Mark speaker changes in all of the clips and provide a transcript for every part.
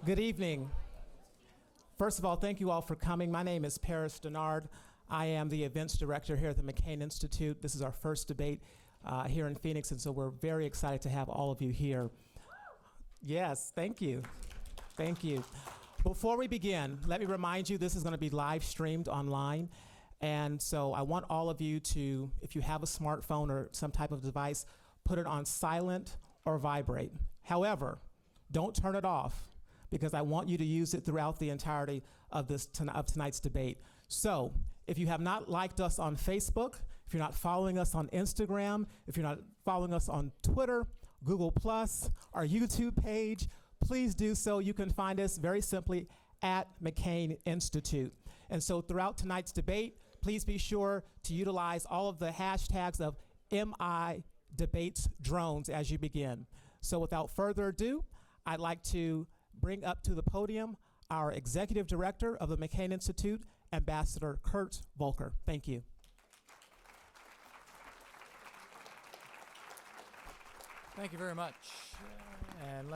Speaker 1: Good evening. First of all, thank you all for coming. My name is Paris Denard. I am the events director here at the McCain Institute. This is our first debate here in Phoenix, and so we're very excited to have all of you here. Yes, thank you. Thank you. Before we begin, let me remind you this is going to be live streamed online. And so I want all of you to, if you have a smartphone or some type of device, put it on silent or vibrate. However, don't turn it off, because I want you to use it throughout the entirety of tonight's debate. So if you have not liked us on Facebook, if you're not following us on Instagram, if you're not following us on Twitter, Google+, our YouTube page, please do so. You can find us very simply at McCain Institute. And so throughout tonight's debate, please be sure to utilize all of the hashtags of MIDebatesDrones as you begin. So without further ado, I'd like to bring up to the podium our Executive Director of the McCain Institute, Ambassador Kurt Volker. Thank you.
Speaker 2: Thank you very much. And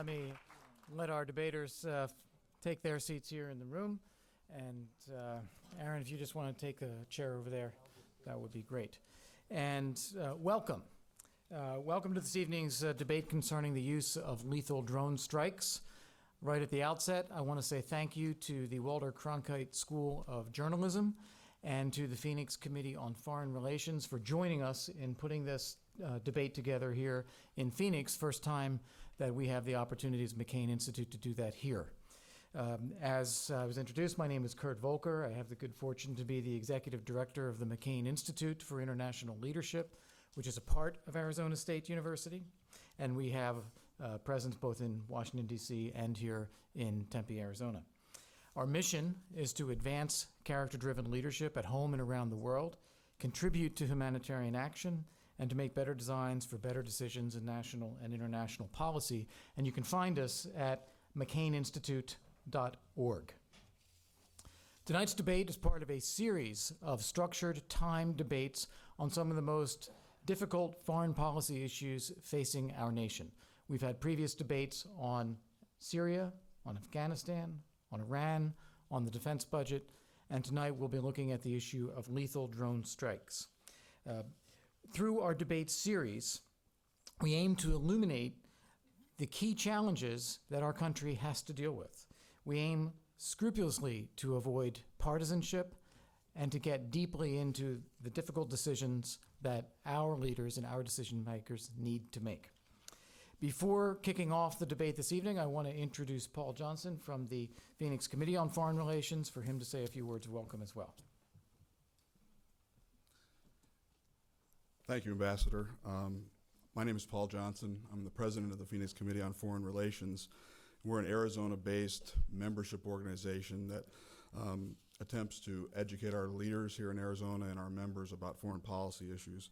Speaker 2: let our debaters take their seats here in the room. And Aaron, if you just want to take a chair over there, that would be great. And welcome. Welcome to this evening's debate concerning the use of lethal drone strikes. Right at the outset, I want to say thank you to the Walter Cronkite School of Journalism and to the Phoenix Committee on Foreign Relations for joining us in putting this debate together here in Phoenix. First time that we have the opportunity as McCain Institute to do that here. As I was introduced, my name is Kurt Volker. I have the good fortune to be the Executive Director of the McCain Institute for International Leadership, which is a part of Arizona State University. And we have presence both in Washington, D.C. and here in Tempe, Arizona. Our mission is to advance character-driven leadership at home and around the world, contribute to humanitarian action, and to make better designs for better decisions in national and international policy. And you can find us at McCainInstitute.org. Tonight's debate is part of a series of structured, timed debates on some of the most difficult foreign policy issues facing our nation. We've had previous debates on Syria, on Afghanistan, on Iran, on the defense budget, and tonight we'll be looking at the issue of lethal drone strikes. Through our debate series, we aim to illuminate the key challenges that our country has to deal with. We aim scrupulously to avoid partisanship and to get deeply into the difficult decisions that our leaders and our decision makers need to make. Before kicking off the debate this evening, I want to introduce Paul Johnson from the Phoenix Committee on Foreign Relations for him to say a few words of welcome as well.
Speaker 3: Thank you, Ambassador. My name is Paul Johnson. I'm the president of the Phoenix Committee on Foreign Relations. We're an Arizona-based membership organization that attempts to educate our leaders here in Arizona and our members about foreign policy issues.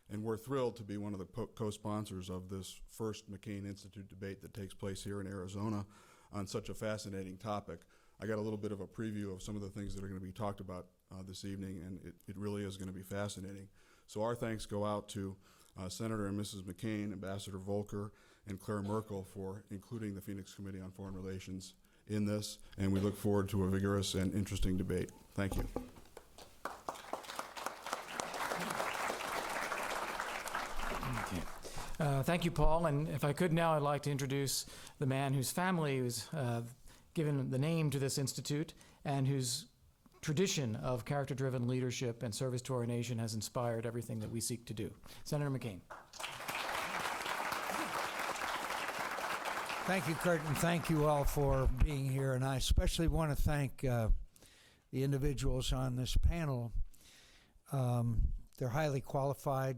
Speaker 3: And we're thrilled to be one of the co-sponsors of this first McCain Institute debate that takes place here in Arizona on such a fascinating topic. I got a little bit of a preview of some of the things that are going to be talked about this evening, and it really is going to be fascinating. So our thanks go out to Senator and Mrs. McCain, Ambassador Volker, and Claire Merkel for including the Phoenix Committee on Foreign Relations in this, and we look forward to a vigorous and interesting debate. Thank you.
Speaker 2: Thank you, Paul. And if I could now, I'd like to introduce the man whose family was given the name to this institute and whose tradition of character-driven leadership and service to our nation has inspired everything that we seek to do. Senator McCain.
Speaker 4: Thank you, Kurt, and thank you all for being here. And I especially want to thank the individuals on this panel. They're highly qualified,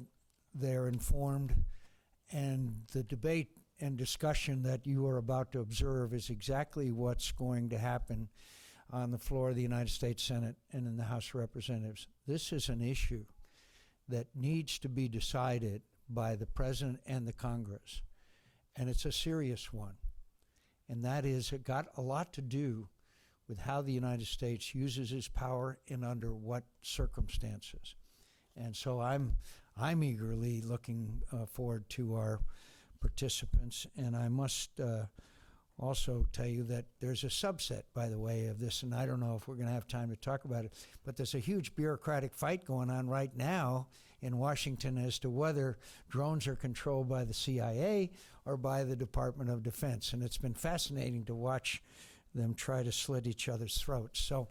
Speaker 4: they're informed, and the debate and discussion that you are about to observe is exactly what's going to happen on the floor of the United States Senate and in the House of Representatives. This is an issue that needs to be decided by the President and the Congress, and it's a serious one. And that is, it got a lot to do with how the United States uses its power and under what circumstances. And so I'm eagerly looking forward to our participants, and I must also tell you that there's a subset, by the way, of this, and I don't know if we're going to have time to talk about it, but there's a huge bureaucratic fight going on right now in Washington as to whether drones are controlled by the CIA or by the Department of Defense. And it's been fascinating to watch them try to slit each other's throats. So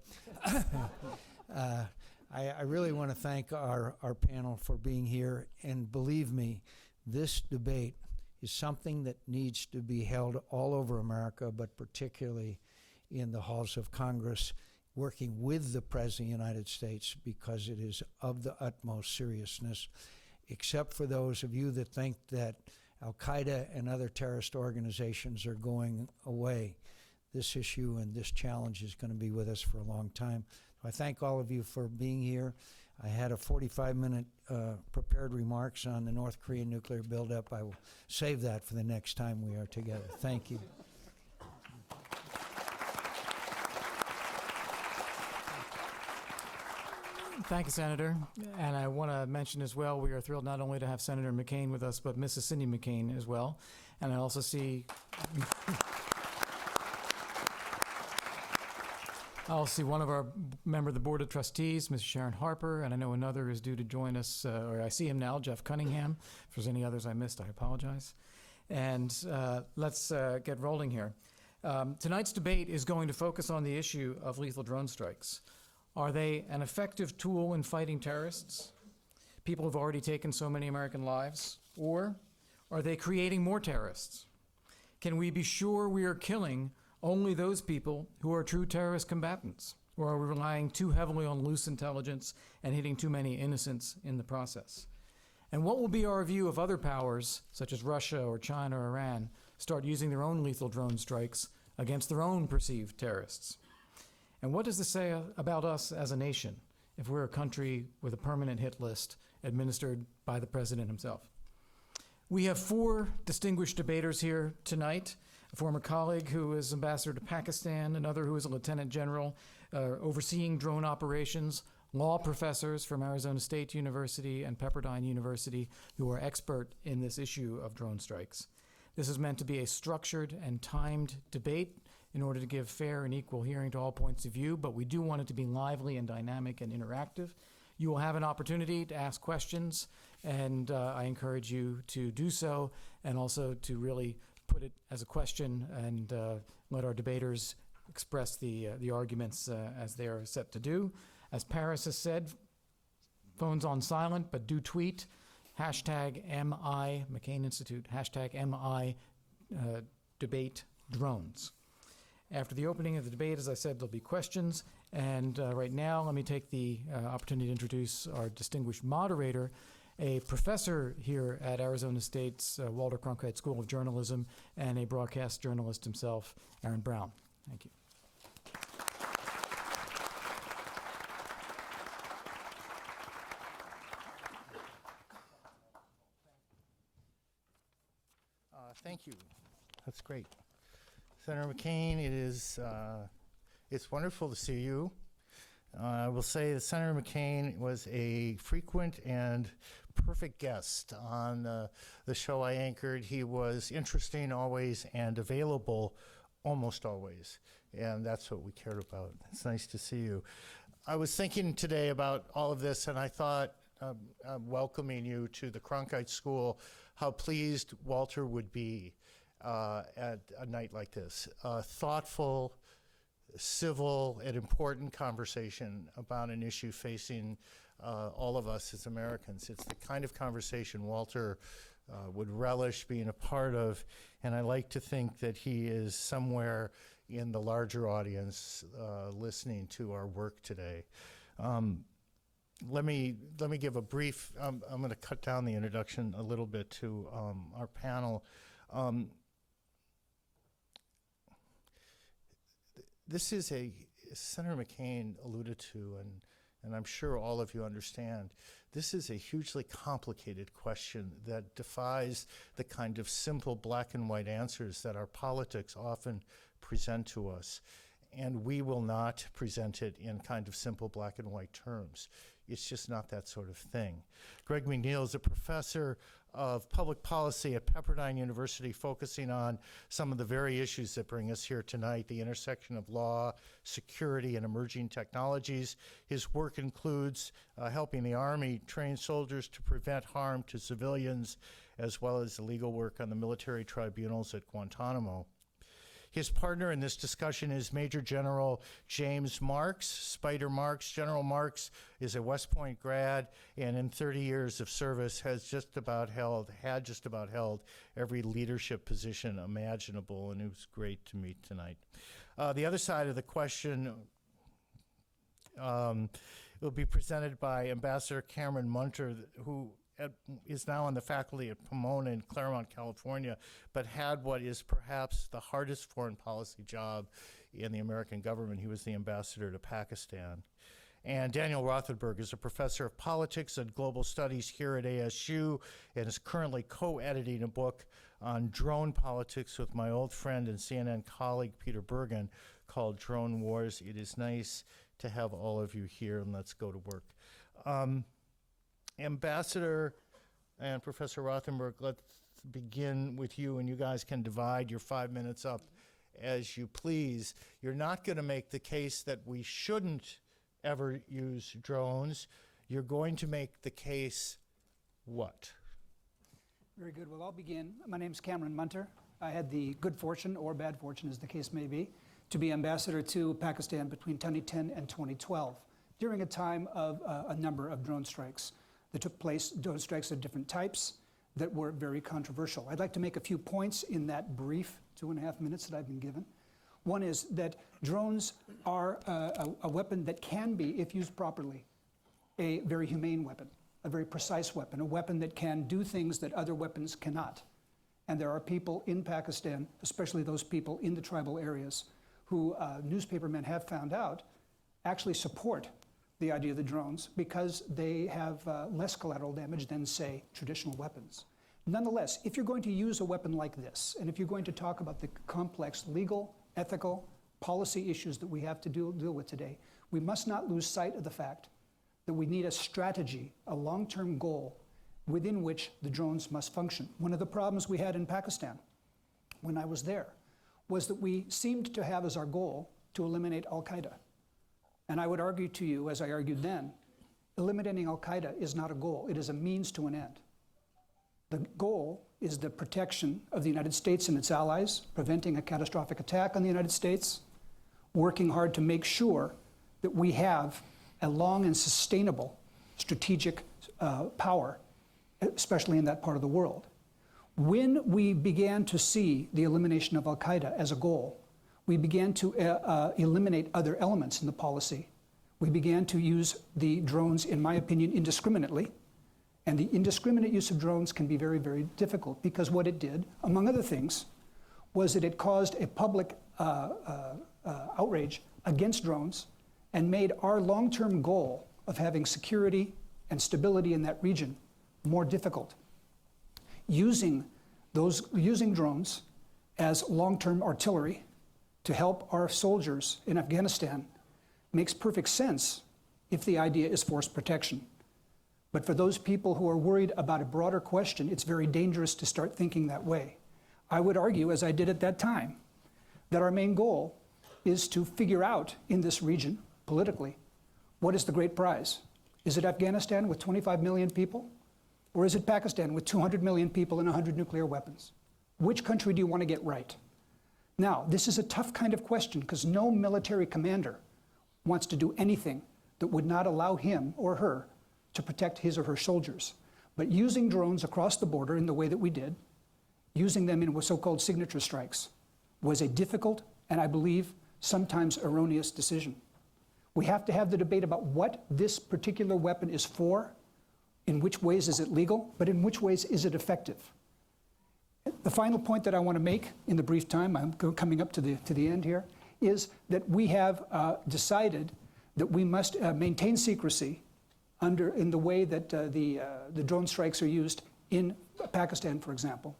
Speaker 4: I really want to thank our panel for being here. And believe me, this debate is something that needs to be held all over America, but particularly in the halls of Congress, working with the President of the United States, because it is of the utmost seriousness, except for those of you that think that Al-Qaeda and other terrorist organizations are going away. This issue and this challenge is going to be with us for a long time. So I thank all of you for being here. I had a 45-minute prepared remarks on the North Korean nuclear buildup. I will save that for the next time we are together. Thank you.
Speaker 2: Thank you, Senator. And I want to mention as well, we are thrilled not only to have Senator McCain with us, but Mrs. Cindy McCain as well. And I also see... I'll see one of our member of the Board of Trustees, Ms. Sharon Harper, and I know another is due to join us, or I see him now, Jeff Cunningham. If there's any others I missed, I apologize. And let's get rolling here. Tonight's debate is going to focus on the issue of lethal drone strikes. Are they an effective tool in fighting terrorists? People have already taken so many American lives. Or are they creating more terrorists? Can we be sure we are killing only those people who are true terrorist combatants? Or are we relying too heavily on loose intelligence and hitting too many innocents in the process? And what will be our view if other powers, such as Russia or China or Iran, start using their own lethal drone strikes against their own perceived terrorists? And what does this say about us as a nation if we're a country with a permanent hit list administered by the president himself? We have 4 distinguished debaters here tonight. A former colleague who is ambassador to Pakistan, another who is a lieutenant general overseeing drone operations, law professors from Arizona State University and Pepperdine University who are expert in this issue of drone strikes. This is meant to be a structured and timed debate in order to give fair and equal hearing to all points of view, but we do want it to be lively and dynamic and interactive. You will have an opportunity to ask questions, and I encourage you to do so, and also to really put it as a question and let our debaters express the arguments as they are set to do. As Paris has said, phones on silent, but do tweet, hashtag MI, McCain Institute, hashtag MI debate drones. After the opening of the debate, as I said, there'll be questions. And right now, let me take the opportunity to introduce our distinguished moderator, a professor here at Arizona State's Walter Cronkite School of Journalism and a broadcast journalist himself, Aaron Brown. Thank you.
Speaker 5: Thank you. That's great. Senator McCain, it's wonderful to see you. I will say that Senator McCain was a frequent and perfect guest on the show I anchored. He was interesting always and available almost always, and that's what we cared about. It's nice to see you. I was thinking today about all of this, and I thought, welcoming you to the Cronkite School, how pleased Walter would be at a night like this. Thoughtful, civil, and important conversation about an issue facing all of us as Americans. It's the kind of conversation Walter would relish being a part of, and I like to think that he is somewhere in the larger audience listening to our work today. Let me give a brief, I'm going to cut down the introduction a little bit to our panel. This is Senator McCain alluded to, and I'm sure all of you understand, this is a hugely complicated question that defies the kind of simple black and white answers that our politics often present to us. And we will not present it in kind of simple black and white terms. It's just not that sort of thing. Greg McNeal is a professor of public policy at Pepperdine University, focusing on some of the very issues that bring us here tonight, the intersection of law, security, and emerging technologies. His work includes helping the Army train soldiers to prevent harm to civilians, as well as the legal work on the military tribunals at Guantanamo. His partner in this discussion is Major General James Marks, Spider Marks. General Marks is a West Point grad, and in 30 years of service had just about held every leadership position imaginable, and it was great to meet tonight. The other side of the question will be presented by Ambassador Cameron Munter, who is now on the faculty at Pomona in Claremont, California, but had what is perhaps the hardest foreign policy job in the American government. He was the ambassador to Pakistan. And Daniel Rothenberg is a professor of politics and global studies here at ASU and is currently co-editing a book on drone politics with my old friend and CNN colleague Peter Bergen called Drone Wars. It is nice to have all of you here, and let's go to work. Ambassador and Professor Rothenberg, let's begin with you, and you guys can divide your 5 minutes up as you please. You're not going to make the case that we shouldn't ever use drones. You're going to make the case what?
Speaker 6: Very good. Well, I'll begin. My name is Cameron Munter. I had the good fortune, or bad fortune as the case may be, to be ambassador to Pakistan between 2010 and 2012, during a time of a number of drone strikes that took place, drone strikes of different types that were very controversial. I'd like to make a few points in that brief 2.5 minutes that I've been given. One is that drones are a weapon that can be, if used properly, a very humane weapon, a very precise weapon, a weapon that can do things that other weapons cannot. And there are people in Pakistan, especially those people in the tribal areas, who newspapermen have found out actually support the idea of the drones because they have less collateral damage than, say, traditional weapons. Nonetheless, if you're going to use a weapon like this, and if you're going to talk about the complex legal, ethical, policy issues that we have to deal with today, we must not lose sight of the fact that we need a strategy, a long-term goal within which the drones must function. One of the problems we had in Pakistan when I was there was that we seemed to have as our goal to eliminate Al-Qaeda. And I would argue to you, as I argued then, eliminating Al-Qaeda is not a goal, it is a means to an end. The goal is the protection of the United States and its allies, preventing a catastrophic attack on the United States, working hard to make sure that we have a long and sustainable strategic power, especially in that part of the world. When we began to see the elimination of Al-Qaeda as a goal, we began to eliminate other elements in the policy. We began to use the drones, in my opinion, indiscriminately. And the indiscriminate use of drones can be very, very difficult because what it did, among other things, was that it caused a public outrage against drones and made our long-term goal of having security and stability in that region more difficult. Using drones as long-term artillery to help our soldiers in Afghanistan makes perfect sense if the idea is force protection. But for those people who are worried about a broader question, it's very dangerous to start thinking that way. I would argue, as I did at that time, that our main goal is to figure out in this region, politically, what is the great prize? Is it Afghanistan with 25 million people? Or is it Pakistan with 200 million people and 100 nuclear weapons? Which country do you want to get right? Now, this is a tough kind of question because no military commander wants to do anything that would not allow him or her to protect his or her soldiers. But using drones across the border in the way that we did, using them in so-called signature strikes, was a difficult and, I believe, sometimes erroneous decision. We have to have the debate about what this particular weapon is for, in which ways is it legal, but in which ways is it effective. The final point that I want to make in the brief time, I'm coming up to the end here, is that we have decided that we must maintain secrecy in the way that the drone strikes are used in Pakistan, for example.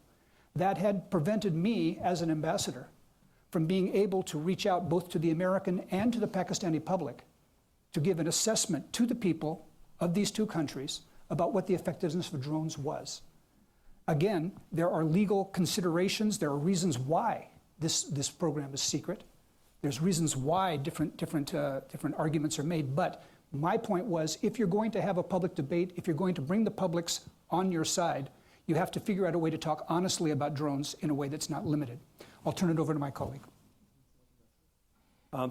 Speaker 6: That had prevented me, as an ambassador, from being able to reach out both to the American and to the Pakistani public to give an assessment to the people of these two countries about what the effectiveness of drones was. Again, there are legal considerations. There are reasons why this program is secret. There's reasons why different arguments are made. But my point was, if you're going to have a public debate, if you're going to bring the publics on your side, you have to figure out a way to talk honestly about drones in a way that's not limited. I'll turn it over to my colleague.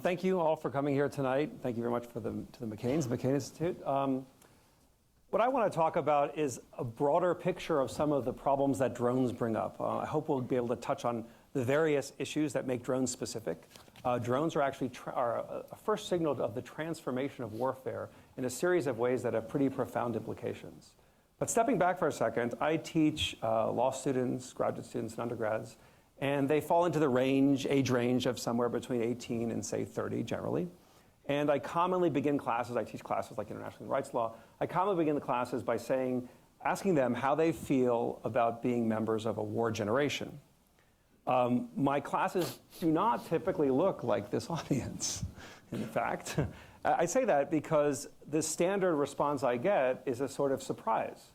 Speaker 7: Thank you all for coming here tonight. Thank you very much to the McCain Institute. What I want to talk about is a broader picture of some of the problems that drones bring up. I hope we'll be able to touch on the various issues that make drones specific. Drones are actually a first signal of the transformation of warfare in a series of ways that have pretty profound implications. But stepping back for a second, I teach law students, graduate students, and undergrads, and they fall into the age range of somewhere between 18 and, say, 30 generally. And I commonly begin classes, I teach classes like international human rights law, I commonly begin the classes by asking them how they feel about being members of a war generation. My classes do not typically look like this audience, in fact. I say that because the standard response I get is a sort of surprise.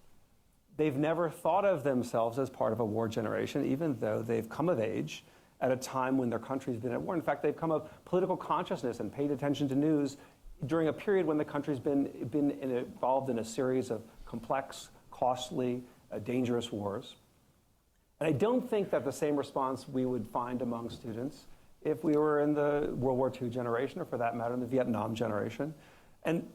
Speaker 7: They've never thought of themselves as part of a war generation, even though they've come of age at a time when their country's been at war. In fact, they've come of political consciousness and paid attention to news during a period when the country's been involved in a series of complex, costly, dangerous wars. And I don't think that the same response we would find among students if we were in the World War II generation, or for that matter, in the Vietnam generation. And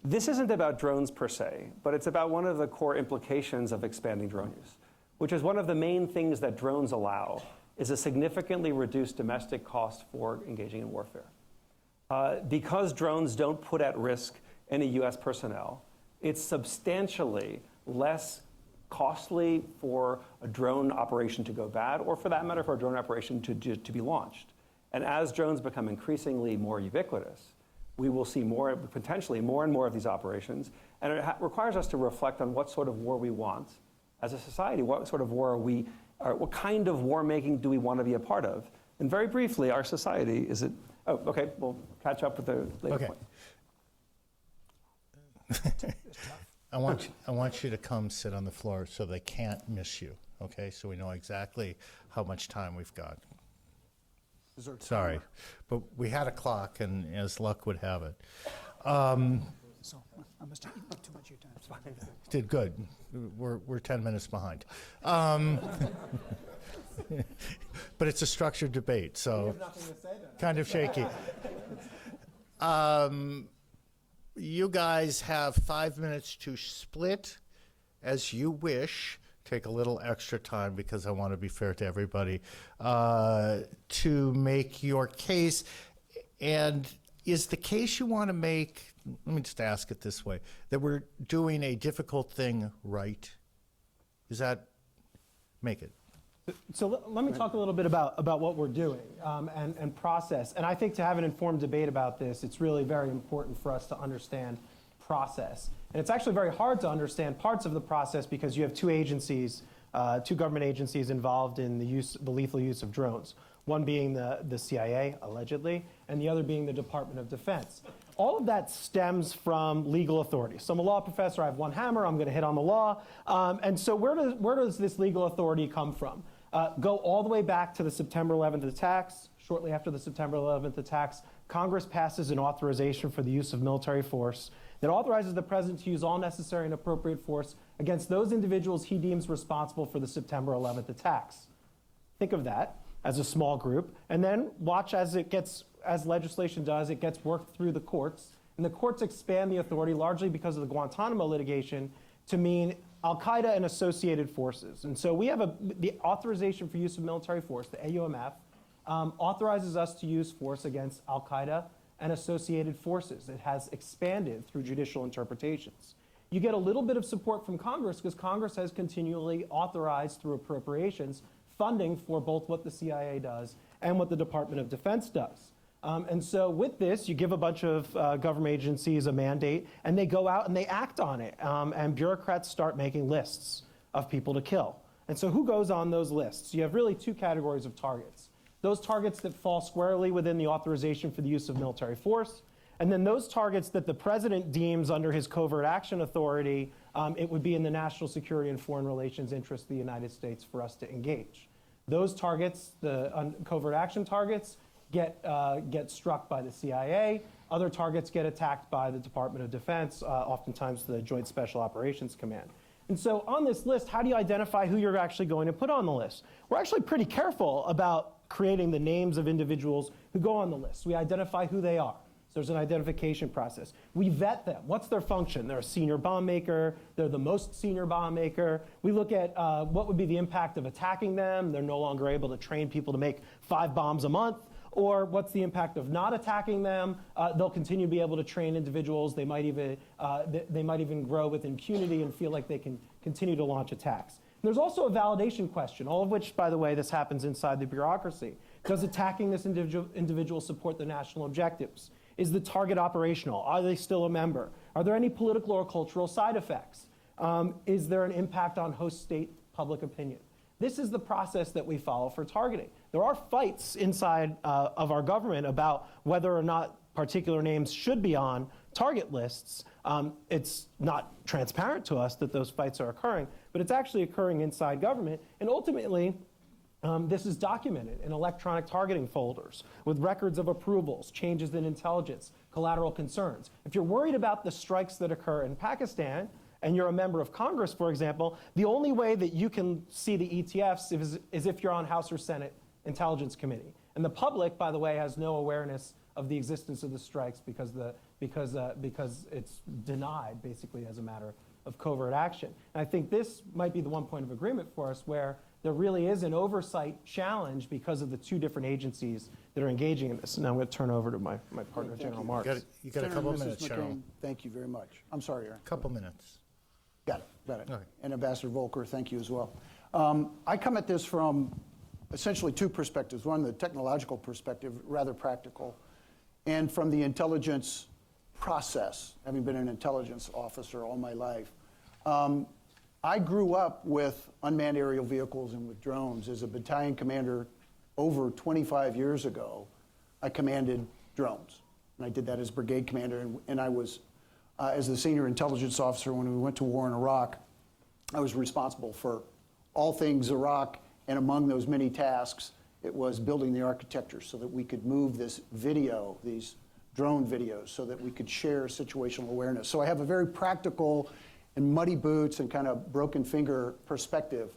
Speaker 7: this isn't about drones per se, but it's about one of the core implications of expanding drone use, which is one of the main things that drones allow is a significantly reduced domestic cost for engaging in warfare. Because drones don't put at risk any US personnel, it's substantially less costly for a drone operation to go bad, or for that matter, for a drone operation to be launched. And as drones become increasingly more ubiquitous, we will see potentially more and more of these operations. And it requires us to reflect on what sort of war we want as a society. What sort of war what kind of war making do we want to be a part of? And very briefly, our society, is it, oh, okay, we'll catch up with the later point.
Speaker 5: I want you to come sit on the floor so they can't miss you, okay? So we know exactly how much time we've got. Sorry, but we had a clock, and as luck would have it.
Speaker 6: So I must have eaten too much of your time. It's fine.
Speaker 5: Did good. We're 10 minutes behind. But it's a structured debate, so kind of shaky. You guys have 5 minutes to split as you wish. Take a little extra time because I want to be fair to everybody, to make your case. And is the case you want to make, let me just ask it this way, that we're doing a difficult thing right? Does that make it?
Speaker 8: So let me talk a little bit about what we're doing and process. And I think to have an informed debate about this, it's really very important for us to understand process. And it's actually very hard to understand parts of the process because you have two agencies, two government agencies involved in the lethal use of drones. One being the CIA, allegedly, and the other being the Department of Defense. All of that stems from legal authority. So I'm a law professor, I have one hammer, I'm gonna hit on the law. And so where does this legal authority come from? Go all the way back to the September 11th attacks. Shortly after the September 11th attacks, Congress passes an authorization for the use of military force that authorizes the president to use all necessary and appropriate force against those individuals he deems responsible for the September 11th attacks. Think of that as a small group, and then watch as legislation does, it gets worked through the courts, and the courts expand the authority largely because of the Guantanamo litigation to mean Al-Qaeda and associated forces. And so we have the authorization for use of military force, the AUMF, authorizes us to use force against Al-Qaeda and associated forces. It has expanded through judicial interpretations. You get a little bit of support from Congress because Congress has continually authorized through appropriations funding for both what the CIA does and what the Department of Defense does. And so with this, you give a bunch of government agencies a mandate, and they go out and they act on it. And bureaucrats start making lists of people to kill. And so who goes on those lists? You have really two categories of targets. Those targets that fall squarely within the authorization for the use of military force, and then those targets that the president deems under his covert action authority it would be in the national security and foreign relations interest of the United States for us to engage. Those targets, the covert action targets, get struck by the CIA. Other targets get attacked by the Department of Defense, oftentimes the Joint Special Operations Command. And so on this list, how do you identify who you're actually going to put on the list? We're actually pretty careful about creating the names of individuals who go on the list. We identify who they are. So there's an identification process. We vet them. What's their function? They're a senior bomb maker. They're the most senior bomb maker. We look at what would be the impact of attacking them. They're no longer able to train people to make 5 bombs a month. Or what's the impact of not attacking them? They'll continue to be able to train individuals. They might even grow with impunity and feel like they can continue to launch attacks. And there's also a validation question, all of which, by the way, this happens inside the bureaucracy. Does attacking this individual support the national objectives? Is the target operational? Are they still a member? Are there any political or cultural side effects? Is there an impact on host state public opinion? This is the process that we follow for targeting. There are fights inside of our government about whether or not particular names should be on target lists. It's not transparent to us that those fights are occurring, but it's actually occurring inside government. And ultimately, this is documented in electronic targeting folders with records of approvals, changes in intelligence, collateral concerns. If you're worried about the strikes that occur in Pakistan, and you're a member of Congress, for example, the only way that you can see the ETFs is if you're on House or Senate Intelligence Committee. And the public, by the way, has no awareness of the existence of the strikes because it's denied, basically, as a matter of covert action. And I think this might be the one point of agreement for us where there really is an oversight challenge because of the 2 different agencies that are engaging in this. And now I'm going to turn over to my partner, General Marks.
Speaker 5: You got a couple
Speaker 9: Senator and
Speaker 5: minutes,
Speaker 9: Mrs.
Speaker 5: Cheryl.
Speaker 9: McCain, thank you very much. I'm sorry, Aaron.
Speaker 5: Couple minutes.
Speaker 9: Got it.
Speaker 5: Okay.
Speaker 9: And Ambassador Volker, thank you as well. I come at this from essentially 2 perspectives. One, the technological perspective, rather practical, and from the intelligence process, having been an intelligence officer all my life. I grew up with unmanned aerial vehicles and with drones. As a battalion commander over 25 years ago, I commanded drones. And I did that as brigade commander, and I was, as the senior intelligence officer when we went to war in Iraq, I was responsible for all things Iraq, and among those many tasks, it was building the architecture so that we could move this video, these drone videos, so that we could share situational awareness. So I have a very practical and muddy boots and kind of broken finger perspective.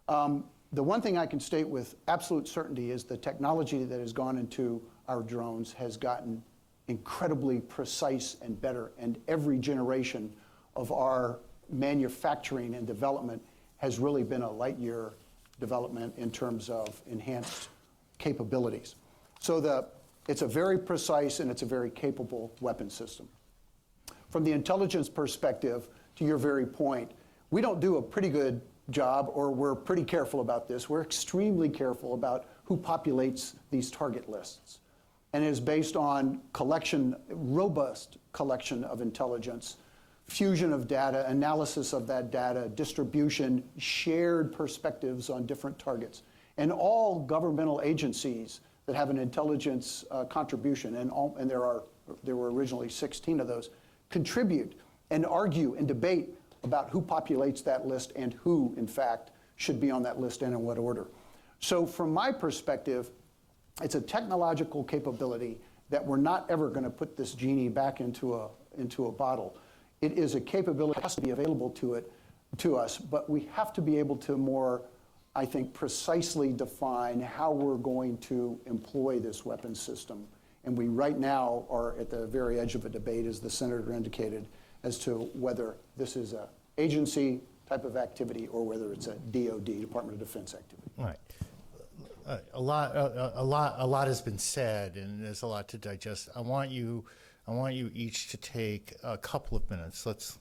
Speaker 9: The one thing I can state with absolute certainty is the technology that has gone into our drones has gotten incredibly precise and better, and every generation of our manufacturing and development has really been a light year development in terms of enhanced capabilities. So it's a very precise and it's a very capable weapon system. From the intelligence perspective, to your very point, we don't do a pretty good job, or we're pretty careful about this. We're extremely careful about who populates these target lists. And it is based on robust collection of intelligence, fusion of data, analysis of that data, distribution, shared perspectives on different targets. And all governmental agencies that have an intelligence contribution, and there were originally 16 of those, contribute and argue and debate about who populates that list and who, in fact, should be on that list and in what order. So from my perspective, it's a technological capability that we're not ever going to put this genie back into a bottle. It is a capability that has to be available to us, but we have to be able to more, I think, precisely define how we're going to employ this weapon system. And we right now are at the very edge of a debate, as the Senator indicated, as to whether this is an agency type of activity or whether it's a DoD, Department of Defense activity.
Speaker 5: All right. A lot has been said, and there's a lot to digest. I want you each to take a couple of minutes. Let's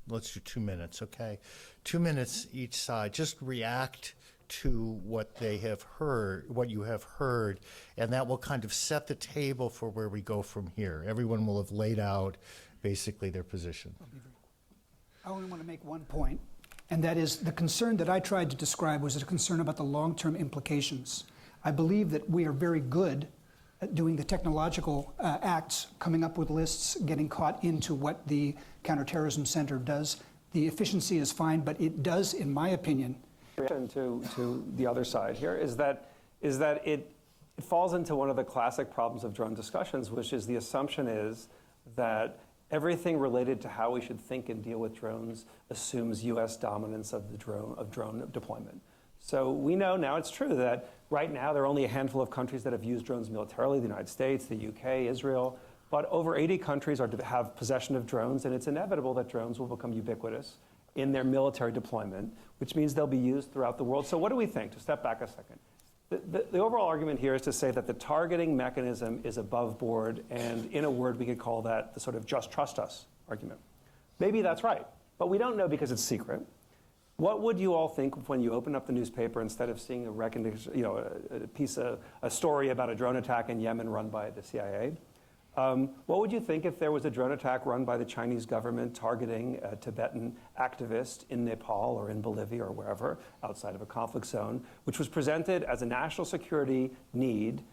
Speaker 5: do 2 minutes, okay? 2 minutes each side. Just react to what they have heard, what you have heard, and that will kind of set the table for where we go from here. Everyone will have laid out basically their position.
Speaker 6: I only want to make one point, and that is the concern that I tried to describe was a concern about the long-term implications. I believe that we are very good at doing the technological acts, coming up with lists, getting caught into what the Counterterrorism Center does. The efficiency is fine, but it does, in my opinion,
Speaker 7: to the other side here is that it falls into one of the classic problems of drone discussions, which is the assumption is that everything related to how we should think and deal with drones assumes U.S. dominance of drone deployment. So we know now it's true that right now there are only a handful of countries that have used drones militarily: the United States, the UK, Israel. But over 80 countries have possession of drones, and it's inevitable that drones will become ubiquitous in their military deployment, which means they'll be used throughout the world. So what do we think? To step back a second. The overall argument here is to say that the targeting mechanism is above board, and in a word, we could call that the sort of just trust us argument. Maybe that's right, but we don't know because it's secret. What would you all think when you open up the newspaper, instead of seeing a story about a drone attack in Yemen run by the CIA? What would you think if there was a drone attack run by the Chinese government targeting a Tibetan activist in Nepal or in Bolivia or wherever outside of a conflict zone, which was presented as a national security need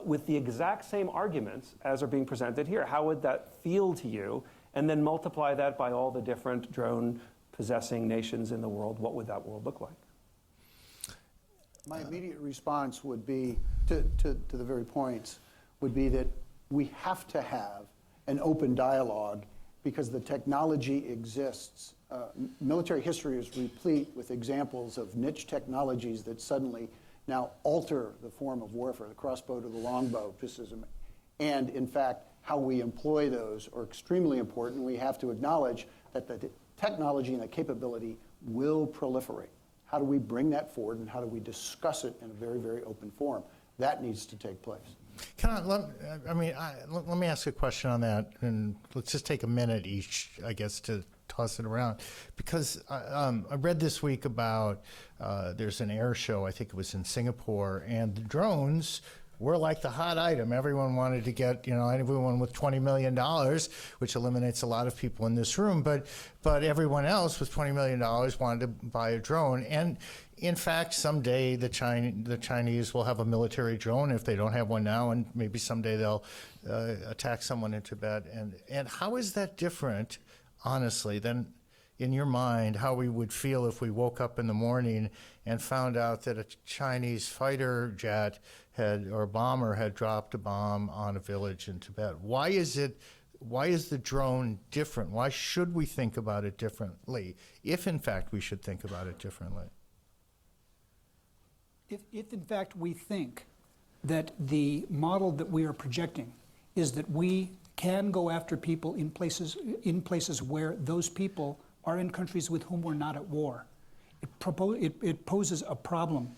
Speaker 7: with the exact same arguments as are being presented here? How would that feel to you? And then multiply that by all the different drone possessing nations in the world. What would that world look like?
Speaker 9: My immediate response would be, to the very points, would be that we have to have an open dialogue because the technology exists. Military history is replete with examples of niche technologies that suddenly now alter the form of warfare, the crossbow to the longbow, and in fact, how we employ those are extremely important. We have to acknowledge that the technology and the capability will proliferate. How do we bring that forward, and how do we discuss it in a very, very open forum? That needs to take place.
Speaker 5: Let me ask a question on that, and let's just take a minute each, I guess, to toss it around. Because I read this week about there's an air show, I think it was in Singapore, and the drones were like the hot item. Everyone wanted to get, everyone with $20 million, which eliminates a lot of people in this room, but everyone else with $20 million wanted to buy a drone. And in fact, someday the Chinese will have a military drone if they don't have one now, and maybe someday they'll attack someone in Tibet. And how is that different, honestly, than in your mind how we would feel if we woke up in the morning and found out that a Chinese fighter jet or bomber had dropped a bomb on a village in Tibet? Why is the drone different? Why should we think about it differently, if in fact we should think about it differently?
Speaker 6: If in fact we think that the model that we are projecting is that we can go after people in places where those people are in countries with whom we're not at war, it poses a problem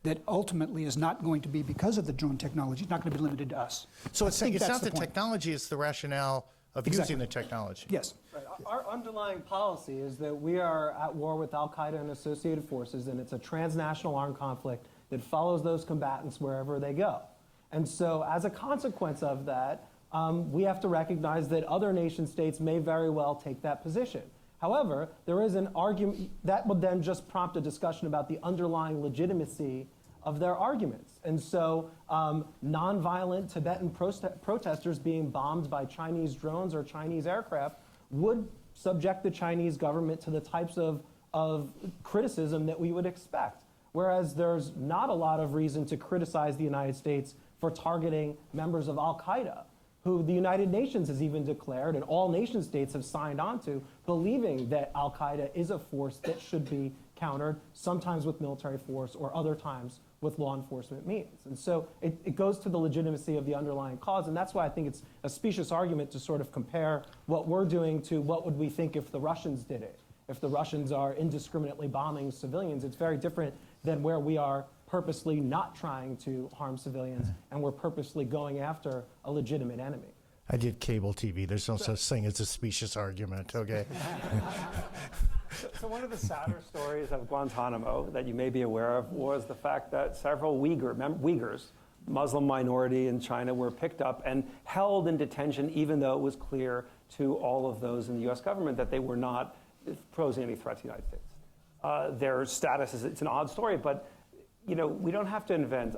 Speaker 6: that ultimately is not going to be, because of the drone technology, it's not going to be limited to us.
Speaker 5: So it's not the technology, it's the rationale of using the technology.
Speaker 6: Yes.
Speaker 8: Right. Our underlying policy is that we are at war with al-Qaeda and associated forces, and it's a transnational armed conflict that follows those combatants wherever they go. And so as a consequence of that, we have to recognize that other nation states may very well take that position. However, there is an argument that would then just prompt a discussion about the underlying legitimacy of their arguments. And so nonviolent Tibetan protesters being bombed by Chinese drones or Chinese aircraft would subject the Chinese government to the types of criticism that we would expect. Whereas there's not a lot of reason to criticize the United States for targeting members of al-Qaeda, who the United Nations has even declared, and all nation states have signed on to, believing that al-Qaeda is a force that should be countered, sometimes with military force or other times with law enforcement means. And so it goes to the legitimacy of the underlying cause, and that's why I think it's a specious argument to sort of compare what we're doing to what would we think if the Russians did it. If the Russians are indiscriminately bombing civilians, it's very different than where we are purposely not trying to harm civilians, and we're purposely going after a legitimate enemy.
Speaker 5: I did cable TV. There's no such thing as a specious argument, okay?
Speaker 7: So one of the sadder stories of Guantanamo that you may be aware of was the fact that several Uyghurs, Muslim minority in China, were picked up and held in detention, even though it was clear to all of those in the U.S. government that they were not posing any threat to the United States. Their status it's an odd story, but we don't have to invent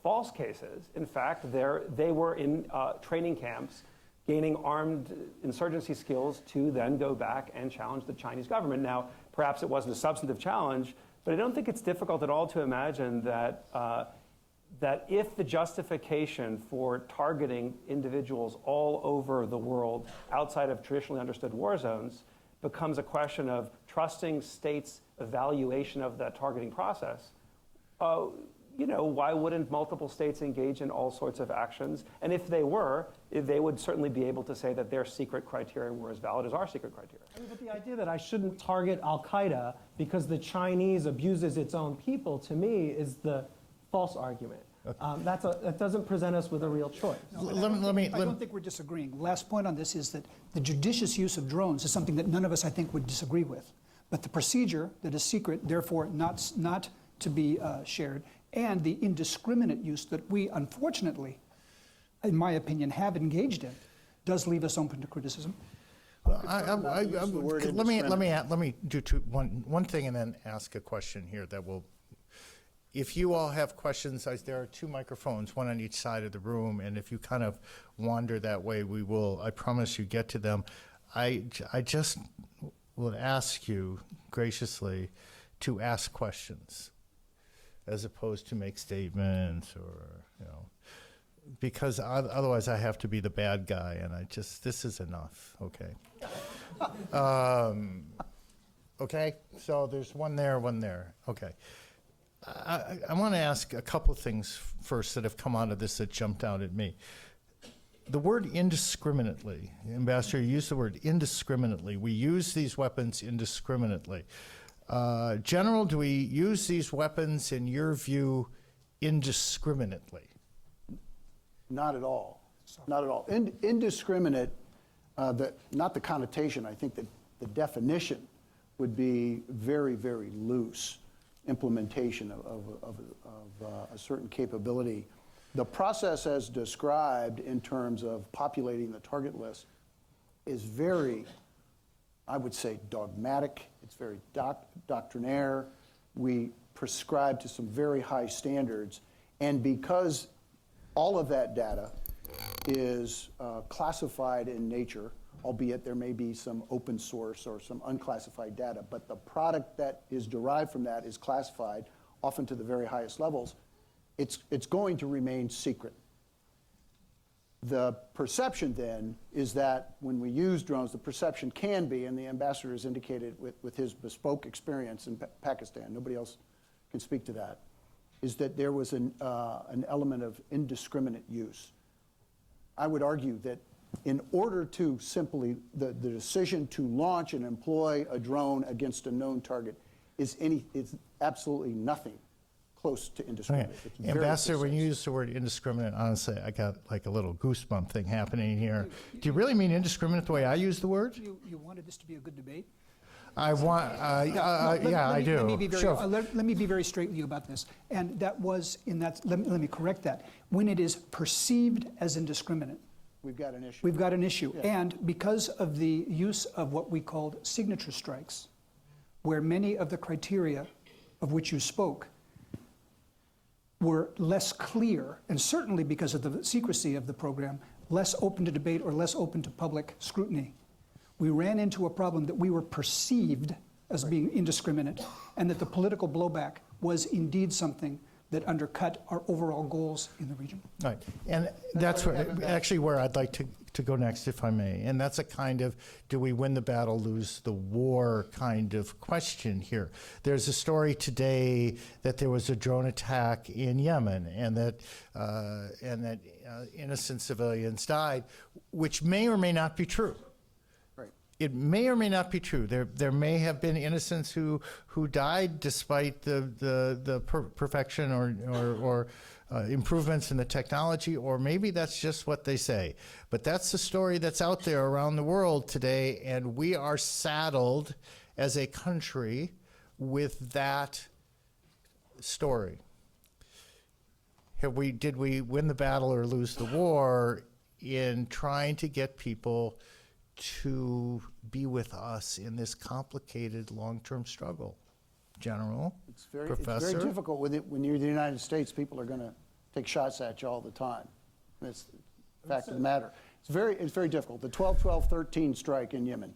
Speaker 7: false cases. In fact, they were in training camps gaining armed insurgency skills to then go back and challenge the Chinese government. Now, perhaps it wasn't a substantive challenge, but I don't think it's difficult at all to imagine that, that if the justification for targeting individuals all over the world outside of traditionally understood war zones becomes a question of trusting states' evaluation of that targeting process, you know, why wouldn't multiple states engage in all sorts of actions? And if they were, they would certainly be able to say that their secret criteria were as valid as our secret criteria.
Speaker 8: I mean, but the idea that I shouldn't target Al-Qaeda because the Chinese abuses its own people, to me, is the false argument. That doesn't present us with a real choice.
Speaker 6: I don't think we're disagreeing. Last point on this is that the judicious use of drones is something that none of us, I think, would disagree with. But the procedure that is secret, therefore not to be shared, and the indiscriminate use that we, unfortunately, in my opinion, have engaged in, does leave us open to criticism.
Speaker 5: Well, let me do one thing and then ask a question here that will. If you all have questions, there are 2 microphones, one on each side of the room, and if you kind of wander that way, we will, I promise you, get to them. I just would ask you graciously to ask questions as opposed to make statements or, you know, because otherwise I have to be the bad guy, and this is enough, okay? Okay, so there's one there, okay. I want to ask a couple of things first that have come out of this that jumped out at me. The word indiscriminately, Ambassador, you used the word indiscriminately. We use these weapons indiscriminately. General, do we use these weapons, in your view, indiscriminately?
Speaker 9: Not at all. Not at all. Indiscriminate, not the connotation. I think that the definition would be very, very loose implementation of a certain capability. The process as described in terms of populating the target list is very, I would say, dogmatic. It's very doctrinaire. We prescribe to some very high standards. And because all of that data is classified in nature, albeit there may be some open source or some unclassified data, but the product that is derived from that is classified, often to the very highest levels, it's going to remain secret. The perception then is that when we use drones, the perception can be, and the ambassador has indicated with his bespoke experience in Pakistan, nobody else can speak to that, is that there was an element of indiscriminate use. I would argue that in order to simply, the decision to launch and employ a drone against a known target is absolutely nothing close to indiscriminate.
Speaker 5: Okay. Ambassador, when you use the word indiscriminate, honestly, I got like a little goosebump thing happening here. Do you really mean indiscriminate the way I use the word?
Speaker 6: You wanted this to be a good debate?
Speaker 5: I want, I do.
Speaker 6: Let me be very straight with you about this. And that was in that, let me correct that. When it is perceived as indiscriminate,
Speaker 9: we've got an issue.
Speaker 6: We've got an issue.
Speaker 9: Yeah.
Speaker 6: And because of the use of what we called signature strikes, where many of the criteria of which you spoke were less clear, and certainly because of the secrecy of the program, less open to debate or less open to public scrutiny, we ran into a problem that we were perceived as being indiscriminate, and that the political blowback was indeed something that undercut our overall goals in the region.
Speaker 5: All right, and that's where I'd like to go next, if I may. And that's a kind of, do we win the battle, lose the war kind of question here. There's a story today that there was a drone attack in Yemen, and that innocent civilians died, which may or may not be true. It may or may not be true. There may have been innocents who died despite the perfection or improvements in the technology, or maybe that's just what they say. But that's the story that's out there around the world today, and we are saddled as a country with that story. Did we win the battle or lose the war in trying to get people to be with us in this complicated long-term struggle? General, Professor?
Speaker 9: It's very difficult when you're the United States. People are going to take shots at you all the time. That's the fact of the matter. It's very difficult. The 12-12-13 strike in Yemen,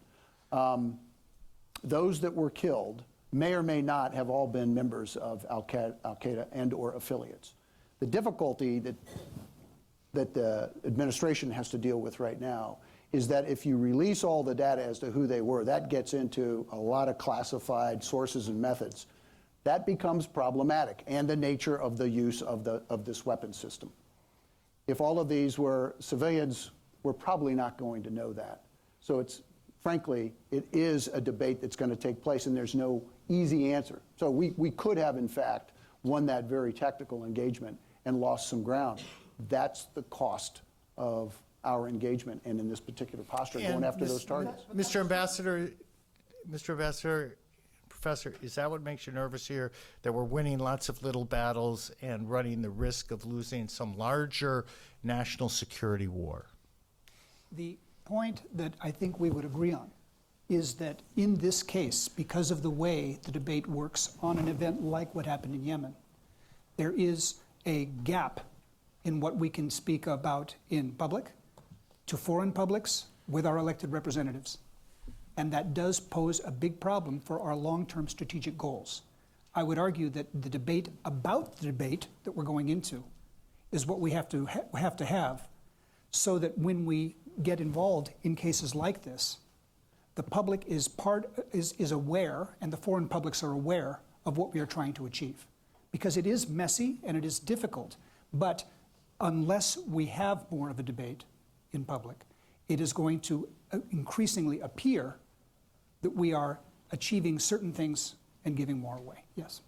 Speaker 9: those that were killed may or may not have all been members of Al-Qaeda and or affiliates. The difficulty that the administration has to deal with right now is that if you release all the data as to who they were, that gets into a lot of classified sources and methods. That becomes problematic, and the nature of the use of this weapon system. If all of these were civilians, we're probably not going to know that. So frankly, it is a debate that's going to take place, and there's no easy answer. So we could have, in fact, won that very tactical engagement and lost some ground. That's the cost of our engagement, and in this particular posture, going after those targets.
Speaker 5: Mr. Ambassador, Professor, is that what makes you nervous here, that we're winning lots of little battles and running the risk of losing some larger national security war?
Speaker 6: The point that I think we would agree on is that in this case, because of the way the debate works on an event like what happened in Yemen, there is a gap in what we can speak about in public, to foreign publics, with our elected representatives. And that does pose a big problem for our long-term strategic goals. I would argue that the debate about the debate that we're going into is what we have to have so that when we get involved in cases like this, the public is aware, and the foreign publics are aware of what we are trying to achieve. Because it is messy and it is difficult, but unless we have more of a debate in public, it is going to increasingly appear that we are achieving certain things and giving more away. Yes.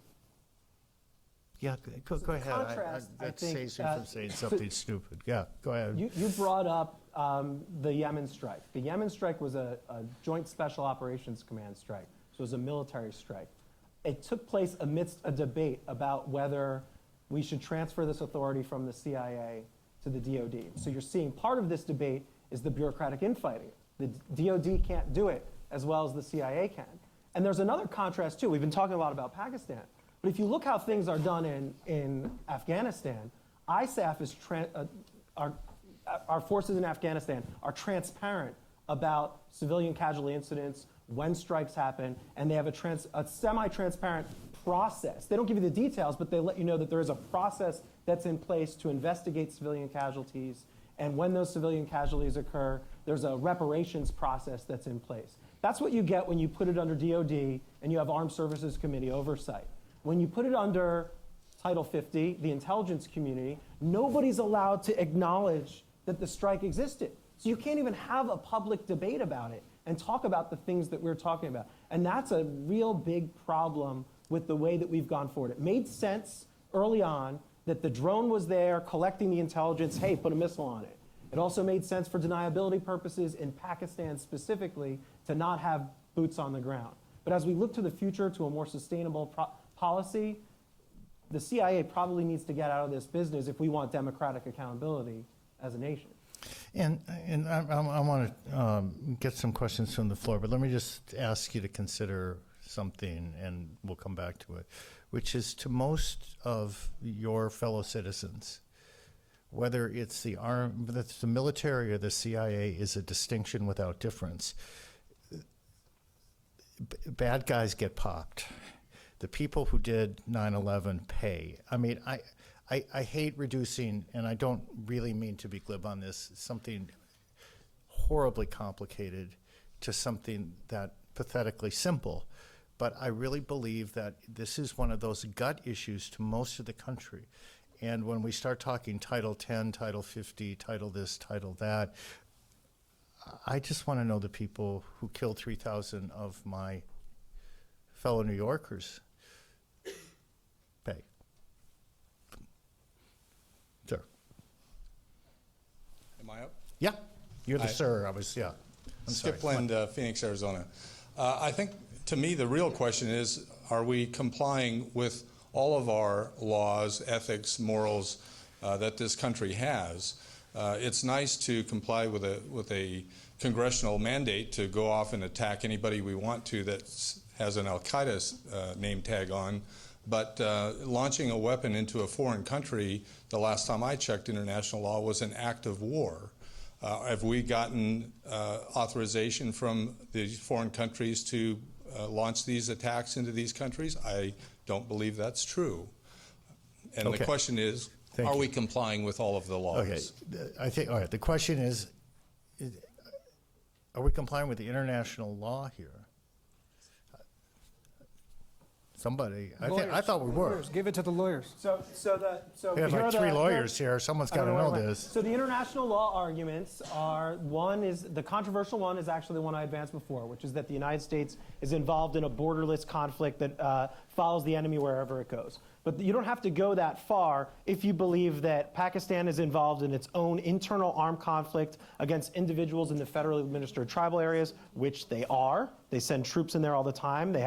Speaker 5: Yeah, go ahead.
Speaker 8: contrast, I
Speaker 5: That
Speaker 8: think,
Speaker 5: saves you from saying something stupid. Yeah, go ahead.
Speaker 8: You brought up the Yemen strike. The Yemen strike was a Joint Special Operations Command strike, so it was a military strike. It took place amidst a debate about whether we should transfer this authority from the CIA to the DOD. So you're seeing part of this debate is the bureaucratic infighting. The DOD can't do it as well as the CIA can. And there's another contrast too. We've been talking a lot about Pakistan, but if you look how things are done in Afghanistan, ISAF is our forces in Afghanistan are transparent about civilian casualty incidents, when strikes happen, and they have a semi-transparent process. They don't give you the details, but they let you know that there is a process that's in place to investigate civilian casualties, and when those civilian casualties occur, there's a reparations process that's in place. That's what you get when you put it under DOD and you have Armed Services Committee oversight. When you put it under Title 50, the intelligence community, nobody's allowed to acknowledge that the strike existed. So you can't even have a public debate about it and talk about the things that we're talking about. And that's a real big problem with the way that we've gone forward. It made sense early on that the drone was there collecting the intelligence, hey, put a missile on it. It also made sense for deniability purposes in Pakistan specifically to not have boots on the ground. But as we look to the future, to a more sustainable policy, the CIA probably needs to get out of this business if we want democratic accountability as a nation.
Speaker 5: And I want to get some questions from the floor, but let me just ask you to consider something, and we'll come back to it, which is to most of your fellow citizens, whether it's the military or the CIA, is a distinction without difference. Bad guys get popped. The people who did 9/11 pay. I mean, I hate reducing, and I don't really mean to be glib on this, something horribly complicated to something that pathetically simple. But I really believe that this is one of those gut issues to most of the country. And when we start talking Title 10, Title 50, Title this, Title that, I just want to know the people who killed 3,000 of my fellow New Yorkers pay. Sir.
Speaker 10: Am I up?
Speaker 5: Yeah, you're the
Speaker 10: Hi.
Speaker 5: sir. I was, yeah. I'm sorry.
Speaker 10: Skip Lind, Phoenix, Arizona. I think, to me, the real question is, are we complying with all of our laws, ethics, morals that this country has? It's nice to comply with a congressional mandate to go off and attack anybody we want to that has an Al-Qaeda name tag on, but launching a weapon into a foreign country, the last time I checked international law, was an act of war. Have we gotten authorization from these foreign countries to launch these attacks into these countries? I don't believe that's true. And
Speaker 5: Okay.
Speaker 10: the question is,
Speaker 5: Thank
Speaker 10: are
Speaker 5: you.
Speaker 10: we complying with all of the laws?
Speaker 5: Okay, I think, all right, the question is, are we complying with the international law here? Somebody, I thought we were.
Speaker 6: Lawyers, give it to the lawyers.
Speaker 8: So
Speaker 5: We have
Speaker 8: here
Speaker 5: like
Speaker 8: are the-
Speaker 5: three lawyers here, someone's got to know
Speaker 8: Wait.
Speaker 5: this.
Speaker 8: So the international law arguments are, one is, the controversial one is actually the one I advanced before, which is that the United States is involved in a borderless conflict that follows the enemy wherever it goes. But you don't have to go that far if you believe that Pakistan is involved in its own internal armed conflict against individuals in the federally administered tribal areas, which they are. They send troops in there all the time. They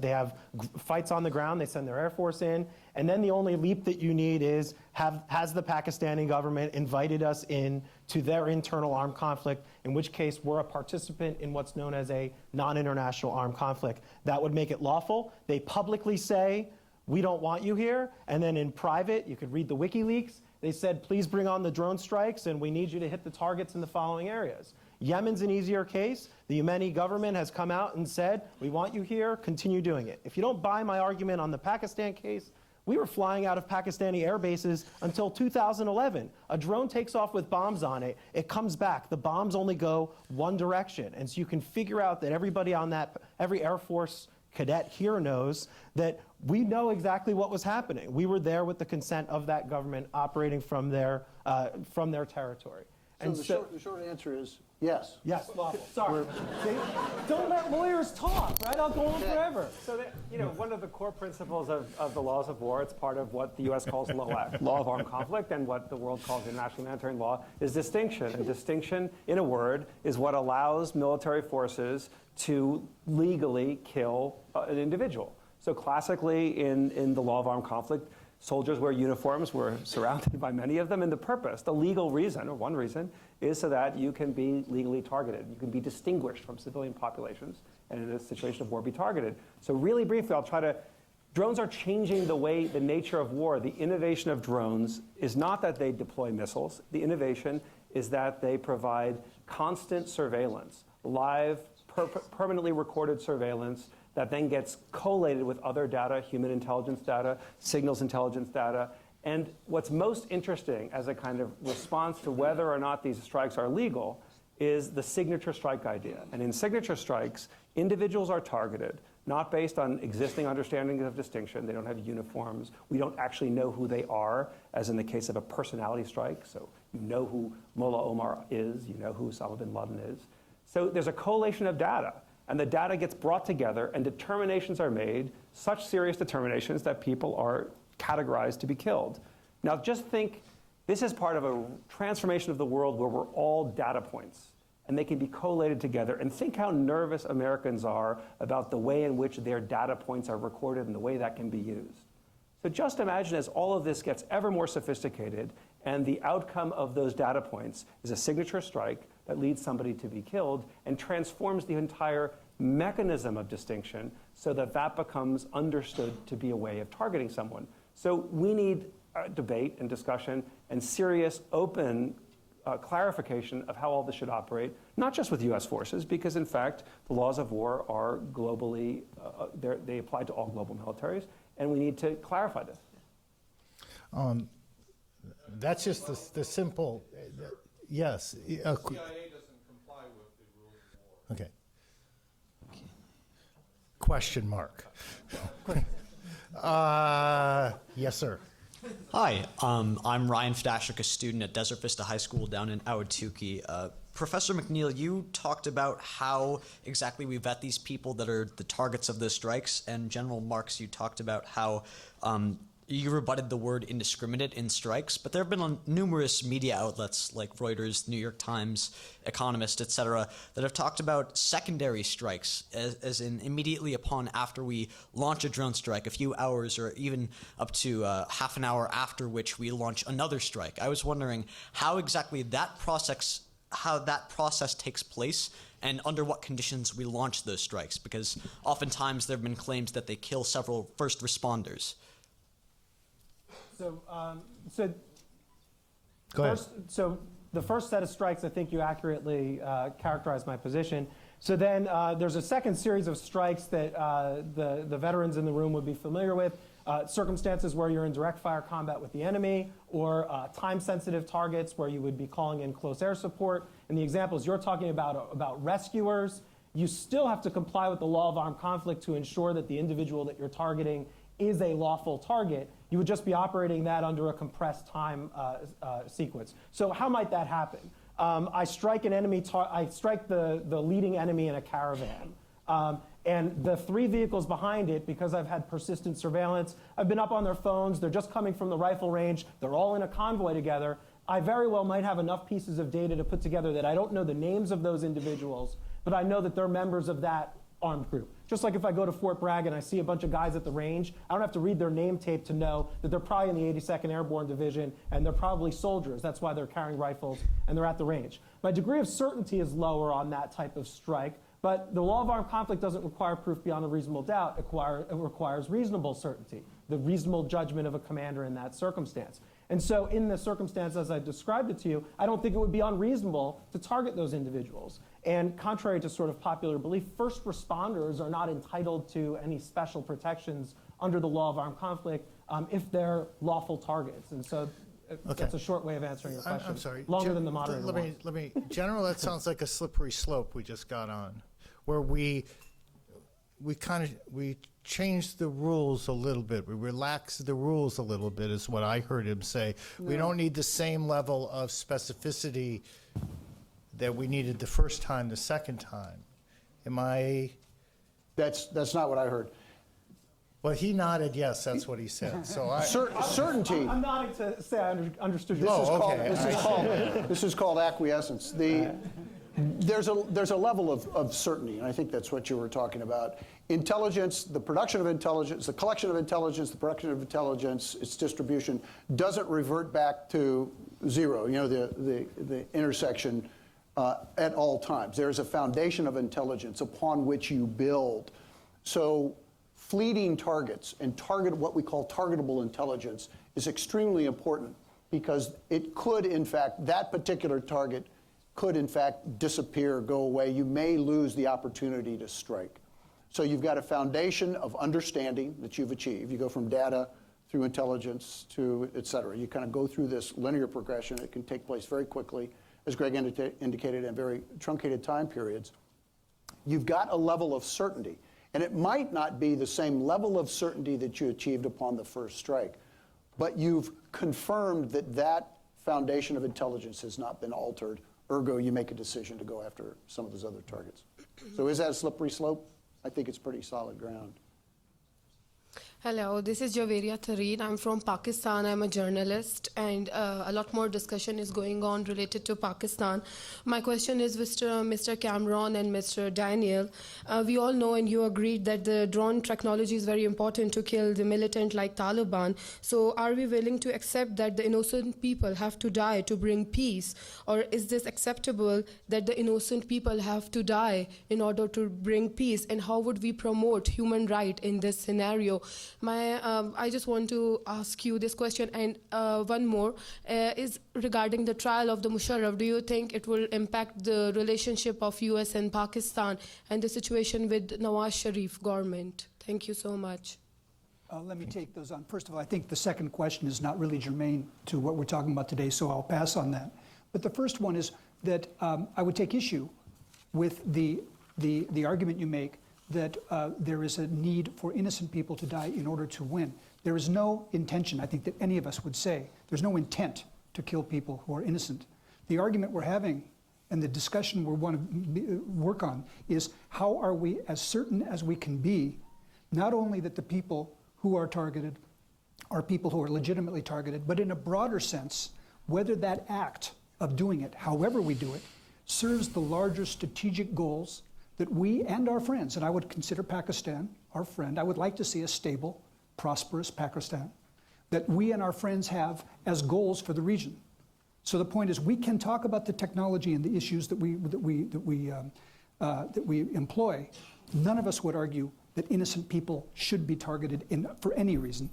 Speaker 8: have fights on the ground. They send their Air Force in. And then the only leap that you need is, has the Pakistani government invited us in to their internal armed conflict, in which case we're a participant in what's known as a non-international armed conflict. That would make it lawful. They publicly say, we don't want you here. And then in private, you could read the WikiLeaks, they said, please bring on the drone strikes and we need you to hit the targets in the following areas. Yemen's an easier case. The Yemeni government has come out and said, we want you here, continue doing it. If you don't buy my argument on the Pakistan case, we were flying out of Pakistani air bases until 2011. A drone takes off with bombs on it, it comes back. The bombs only go one direction. And so you can figure out that everybody on that, every Air Force cadet here knows that we know exactly what was happening. We were there with the consent of that government operating from their territory.
Speaker 9: So the short answer is yes.
Speaker 8: Yes, lawful. Sorry. See? Don't let lawyers talk, right? I'll go on forever.
Speaker 7: So that, one of the core principles of the laws of war, it's part of what the U.S. calls law of armed conflict, and what the world calls international humanitarian law, is distinction. And distinction, in a word, is what allows military forces to legally kill an individual. So classically, in the law of armed conflict, soldiers wear uniforms. We're surrounded by many of them. And the purpose, the legal reason, or one reason, is so that you can be legally targeted. You can be distinguished from civilian populations, and in a situation of war, be targeted. So really briefly, drones are changing the nature of war. The innovation of drones is not that they deploy missiles. The innovation is that they provide constant surveillance, live, permanently recorded surveillance that then gets collated with other data, human intelligence data, signals intelligence data. And what's most interesting as a kind of response to whether or not these strikes are legal is the signature strike idea. And in signature strikes, individuals are targeted, not based on existing understandings of distinction. They don't have uniforms. We don't actually know who they are, as in the case of a personality strike. So you know who Mullah Omar is. You know who Osama bin Laden is. So there's a collation of data. And the data gets brought together, and determinations are made, such serious determinations that people are categorized to be killed. Now just think, this is part of a transformation of the world where we're all data points, and they can be collated together. And think how nervous Americans are about the way in which their data points are recorded and the way that can be used. So just imagine as all of this gets ever more sophisticated, and the outcome of those data points is a signature strike that leads somebody to be killed and transforms the entire mechanism of distinction so that that becomes understood to be a way of targeting someone. So we need debate and discussion and serious, open clarification of how all this should operate, not just with US forces, because in fact, the laws of war are globally, they apply to all global militaries, and we need to clarify this.
Speaker 5: That's just the simple, yes.
Speaker 10: The CIA doesn't comply with the rules of war.
Speaker 5: Okay. Question mark. Yes, sir.
Speaker 11: Hi, I'm Ryan Fdashik, a student at Desert Vista High School down in Ahwatukee. Professor McNeal, you talked about how exactly we vet these people that are the targets of the strikes, and General Marks, you talked about how you rebutted the word indiscriminate in strikes, but there have been numerous media outlets like Reuters, New York Times, Economist, etc., that have talked about secondary strikes, as in immediately after we launch a drone strike, a few hours or even up to half an hour after which we launch another strike. I was wondering how exactly that process takes place and under what conditions we launch those strikes, because oftentimes there have been claims that they kill several first responders.
Speaker 8: So,
Speaker 5: Go ahead.
Speaker 8: the first set of strikes, I think you accurately characterized my position. So then there's a second series of strikes that the veterans in the room would be familiar with. Circumstances where you're in direct fire combat with the enemy, or time-sensitive targets where you would be calling in close air support. In the examples you're talking about rescuers, you still have to comply with the law of armed conflict to ensure that the individual that you're targeting is a lawful target. You would just be operating that under a compressed time sequence. So how might that happen? I strike an enemy. I strike the leading enemy in a caravan. And the three vehicles behind it, because I've had persistent surveillance, I've been up on their phones, they're just coming from the rifle range, they're all in a convoy together. I very well might have enough pieces of data to put together that I don't know the names of those individuals, but I know that they're members of that armed group. Just like if I go to Fort Bragg and I see a bunch of guys at the range, I don't have to read their name tape to know that they're probably in the 82nd Airborne Division and they're probably soldiers. That's why they're carrying rifles and they're at the range. My degree of certainty is lower on that type of strike, but the law of armed conflict doesn't require proof beyond a reasonable doubt. It requires reasonable certainty, the reasonable judgment of a commander in that circumstance. And so in the circumstance as I described it to you, I don't think it would be unreasonable to target those individuals. And contrary to sort of popular belief, first responders are not entitled to any special protections under the law of armed conflict if they're lawful targets. And so that's a short way of answing your question.
Speaker 5: I'm sorry.
Speaker 8: Longer than the moderator wants.
Speaker 5: Let me, General, that sounds like a slippery slope we just got on, where we changed the rules a little bit. We relaxed the rules a little bit is what I heard him say. No. We don't need the same level of specificity that we needed the first time, the second time. Am I?
Speaker 9: That's not what I heard.
Speaker 5: Well, he nodded yes, that's what he said. So
Speaker 9: certainty.
Speaker 8: I'm nodding to say I understood your
Speaker 9: This is called acquiescence. There's a level of certainty, and I think that's what you were talking about. Intelligence, the production of intelligence, the collection of intelligence, the production of intelligence, its distribution doesn't revert back to zero. You know, the intersection at all times. There's a foundation of intelligence upon which you build. So fleeting targets and what we call targetable intelligence is extremely important because it could, in fact, that particular target could, in fact, disappear, go away. You may lose the opportunity to strike. So you've got a foundation of understanding that you've achieved. You go from data through intelligence to et cetera. You kind of go through this linear progression. It can take place very quickly, as Greg indicated, in very truncated time periods. You've got a level of certainty. And it might not be the same level of certainty that you achieved upon the first strike, but you've confirmed that that foundation of intelligence has not been altered. Ergo, you make a decision to go after some of those other targets. So is that a slippery slope? I think it's pretty solid ground.
Speaker 12: Hello, this is Javeria Thareed. I'm from Pakistan. I'm a journalist, and a lot more discussion is going on related to Pakistan. My question is Mr. Cameron and Mr. Daniel. We all know and you agreed that the drone technology is very important to kill the militant like Taliban. So are we willing to accept that the innocent people have to die to bring peace? Or is this acceptable that the innocent people have to die in order to bring peace? And how would we promote human rights in this scenario? I just want to ask you this question, and one more is regarding the trial of the Musharraf. Do you think it will impact the relationship of US and Pakistan and the situation with Nawaz Sharif government? Thank you so much.
Speaker 6: Let me take those on. First of all, I think the second question is not really germane to what we're talking about today, so I'll pass on that. But the first one is that I would take issue with the argument you make that there is a need for innocent people to die in order to win. There is no intention, I think, that any of us would say. There's no intent to kill people who are innocent. The argument we're having and the discussion we want to work on is how are we as certain as we can be, not only that the people who are targeted are people who are legitimately targeted, but in a broader sense, whether that act of doing it, however we do it, serves the larger strategic goals that we and our friends, and I would consider Pakistan our friend. I would like to see a stable, prosperous Pakistan that we and our friends have as goals for the region. So the point is, we can talk about the technology and the issues that we employ. None of us would argue that innocent people should be targeted for any reason.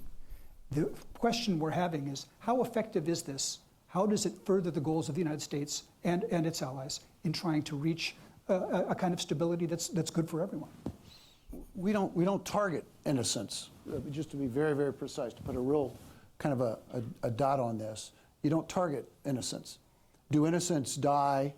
Speaker 6: The question we're having is, how effective is this? how does it further the goals of the United States and its allies in trying to reach a kind of stability that's good for everyone?
Speaker 9: We don't target innocence. Just to be very, very precise, to put a real kind of a dot on this, you don't target innocence. Do innocents die?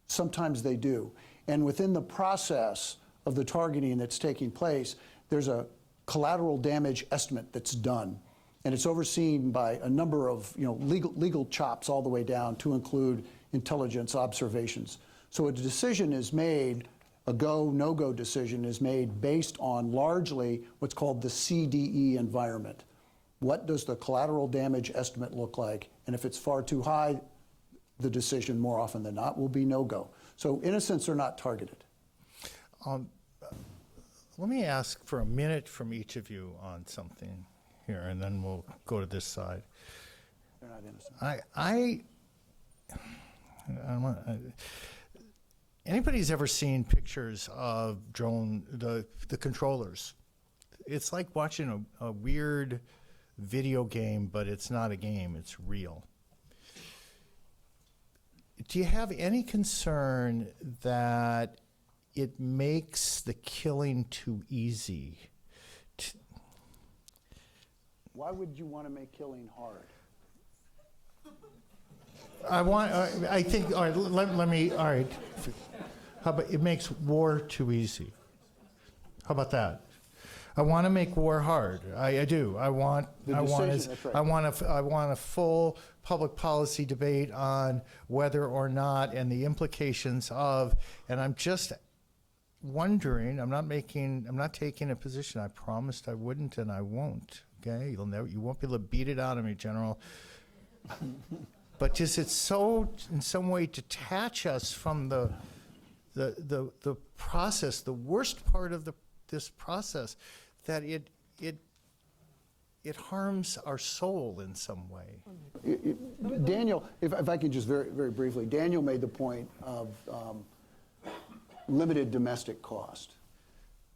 Speaker 9: Sometimes they do. And within the process of the targeting that's taking place, there's a collateral damage estimate that's done. And it's overseen by a number of legal chops all the way down to include intelligence observations. So a decision is made, a go, no-go decision is made based on largely what's called the CDE environment. What does the collateral damage estimate look like? And if it's far too high, the decision more often than not will be no-go. So innocents are not targeted.
Speaker 5: Let me ask for a minute from each of you on something here, and then we'll go to this side.
Speaker 9: They're not innocent.
Speaker 5: Anybody's ever seen pictures of the controllers? It's like watching a weird video game, but it's not a game, it's real. Do you have any concern that it makes the killing too easy?
Speaker 9: Why would you want to make killing hard?
Speaker 5: I think, all right, let me, all right. How about it makes war too easy? How about that? I want to make war hard. I do. I want a full public policy debate on whether or not and the implications of, and I'm just wondering, I'm not taking a position. I promised I wouldn't and I won't. Okay? You won't be able to beat it out of me, General. But does it so in some way detach us from the process, the worst part of this process, that it harms our soul in some way?
Speaker 9: Daniel, if I could just very, very briefly, Daniel made the point of limited domestic cost,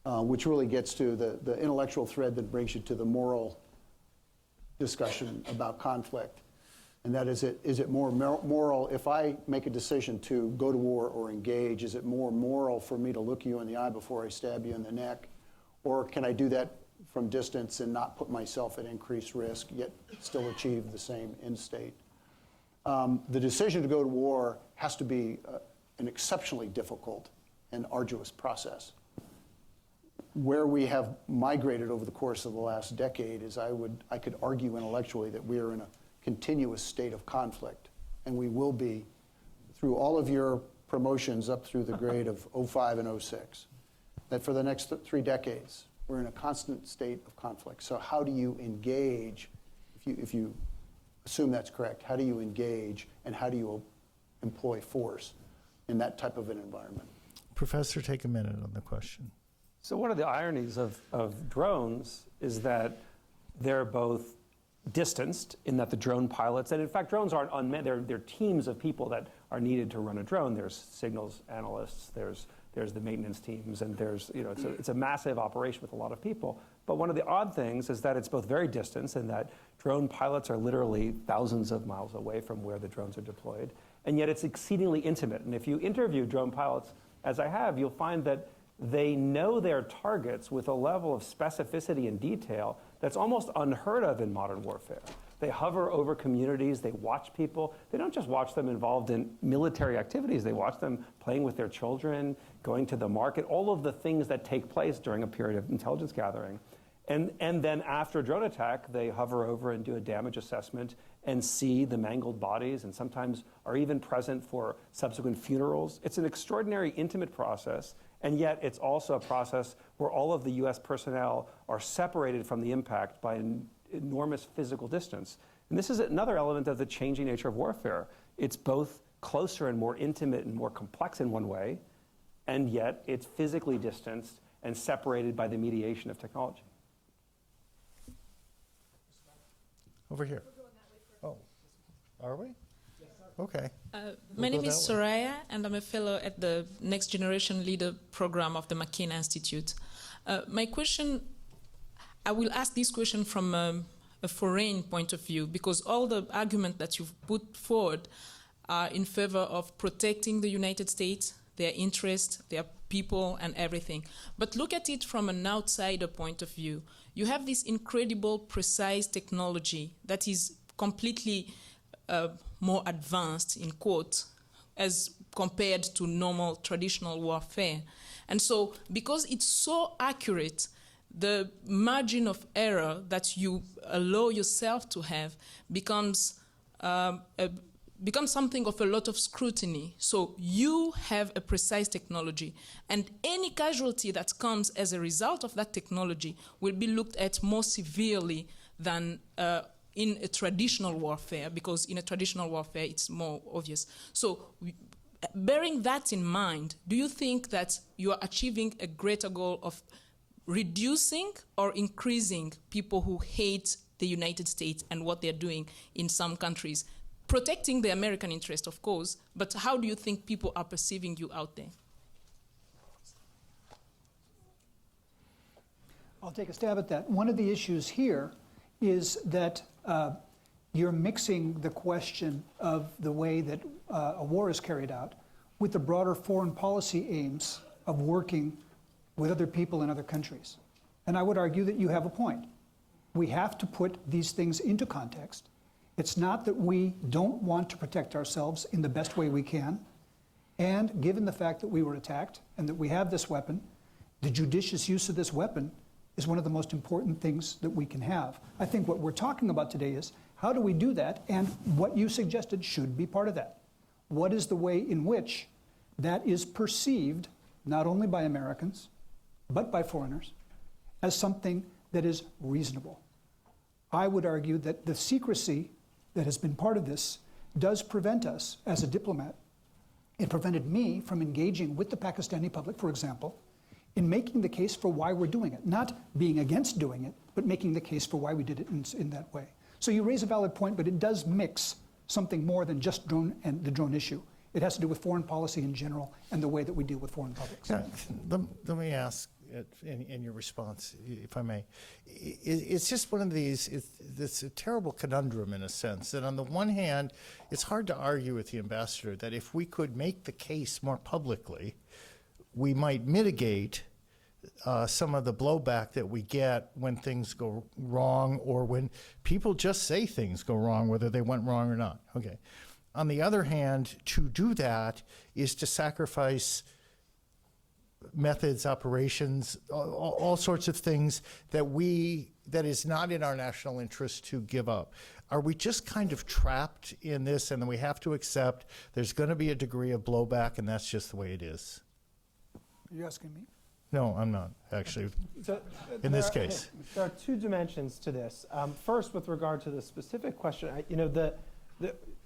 Speaker 9: which really gets to the intellectual thread that brings you to the moral discussion about conflict. And that is it more moral, if I make a decision to go to war or engage, is it more moral for me to look you in the eye before I stab you in the neck? Or can I do that from distance and not put myself at increased risk, yet still achieve the same end state? The decision to go to war has to be an exceptionally difficult and arduous process. Where we have migrated over the course of the last decade is I could argue intellectually that we are in a continuous state of conflict, and we will be through all of your promotions up through the grade of 05 and 06, that for the next 3 decades, we're in a constant state of conflict. So how do you engage, if you assume that's correct, how do you engage and how do you employ force in that type of an environment?
Speaker 5: Professor, take a minute on the question.
Speaker 7: So one of the ironies of drones is that they're both distanced in that the drone pilots, and in fact drones aren't unmanned, they're teams of people that are needed to run a drone. There's signals analysts, there's the maintenance teams, and it's a massive operation with a lot of people. But one of the odd things is that it's both very distanced in that drone pilots are literally thousands of miles away from where the drones are deployed, and yet it's exceedingly intimate. And if you interview drone pilots, as I have, you'll find that they know their targets with a level of specificity and detail that's almost unheard of in modern warfare. They hover over communities, they watch people. They don't just watch them involved in military activities, they watch them playing with their children, going to the market, all of the things that take place during a period of intelligence gathering. And then after a drone attack, they hover over and do a damage assessment and see the mangled bodies, and sometimes are even present for subsequent funerals. It's an extraordinary, intimate process, and yet it's also a process where all of the US personnel are separated from the impact by an enormous physical distance. And this is another element of the changing nature of warfare. It's both closer and more intimate and more complex in one way, and yet it's physically distanced and separated by the mediation of technology.
Speaker 5: Over here. Oh, are we? Okay.
Speaker 13: My name is Soraya, and I'm a fellow at the Next Generation Leader program of the McCain Institute. My question, I will ask this question from a foreign point of view, because all the arguments that you've put forward are in favor of protecting the United States, their interests, their people, and everything. But look at it from an outsider point of view. You have this incredible, precise technology that is completely more advanced, in quotes, as compared to normal traditional warfare. And so, because it's so accurate, the margin of error that you allow yourself to have becomes something of a lot of scrutiny. So you have a precise technology, and any casualty that comes as a result of that technology will be looked at more severely than in a traditional warfare, because in a traditional warfare it's more obvious. So bearing that in mind, do you think that you are achieving a greater goal of reducing or increasing people who hate the United States and what they're doing in some countries? Protecting the American interest, of course, but how do you think people are perceiving you out there?
Speaker 6: I'll take a stab at that. One of the issues here is that you're mixing the question of the way that a war is carried out with the broader foreign policy aims of working with other people in other countries. And I would argue that you have a point. We have to put these things into context. It's not that we don't want to protect ourselves in the best way we can. And given the fact that we were attacked and that we have this weapon, the judicious use of this weapon is one of the most important things that we can have. I think what we're talking about today is how do we do that, and what you suggested should be part of that. What is the way in which that is perceived, not only by Americans, but by foreigners, as something that is reasonable? I would argue that the secrecy that has been part of this does prevent us as a diplomat. It prevented me from engaging with the Pakistani public, for example, in making the case for why we're doing it. Not being against doing it, but making the case for why we did it in that way. So you raise a valid point, but it does mix something more than just drone and the drone issue. It has to do with foreign policy in general and the way that we deal with foreign publics.
Speaker 5: Yeah, let me ask in your response, if I may. It's just one of these, it's a terrible conundrum in a sense, that on the one hand, it's hard to argue with the ambassador that if we could make the case more publicly, we might mitigate some of the blowback that we get when things go wrong, or when people just say things go wrong, whether they went wrong or not. Okay. On the other hand, to do that is to sacrifice methods, operations, all sorts of things that is not in our national interest to give up. Are we just kind of trapped in this, and then we have to accept there's going to be a degree of blowback, and that's just the way it is?
Speaker 6: Are you asking me?
Speaker 5: No, I'm not, actually,
Speaker 8: So,
Speaker 5: in this case.
Speaker 8: There are two dimensions to this. First, with regard to the specific question,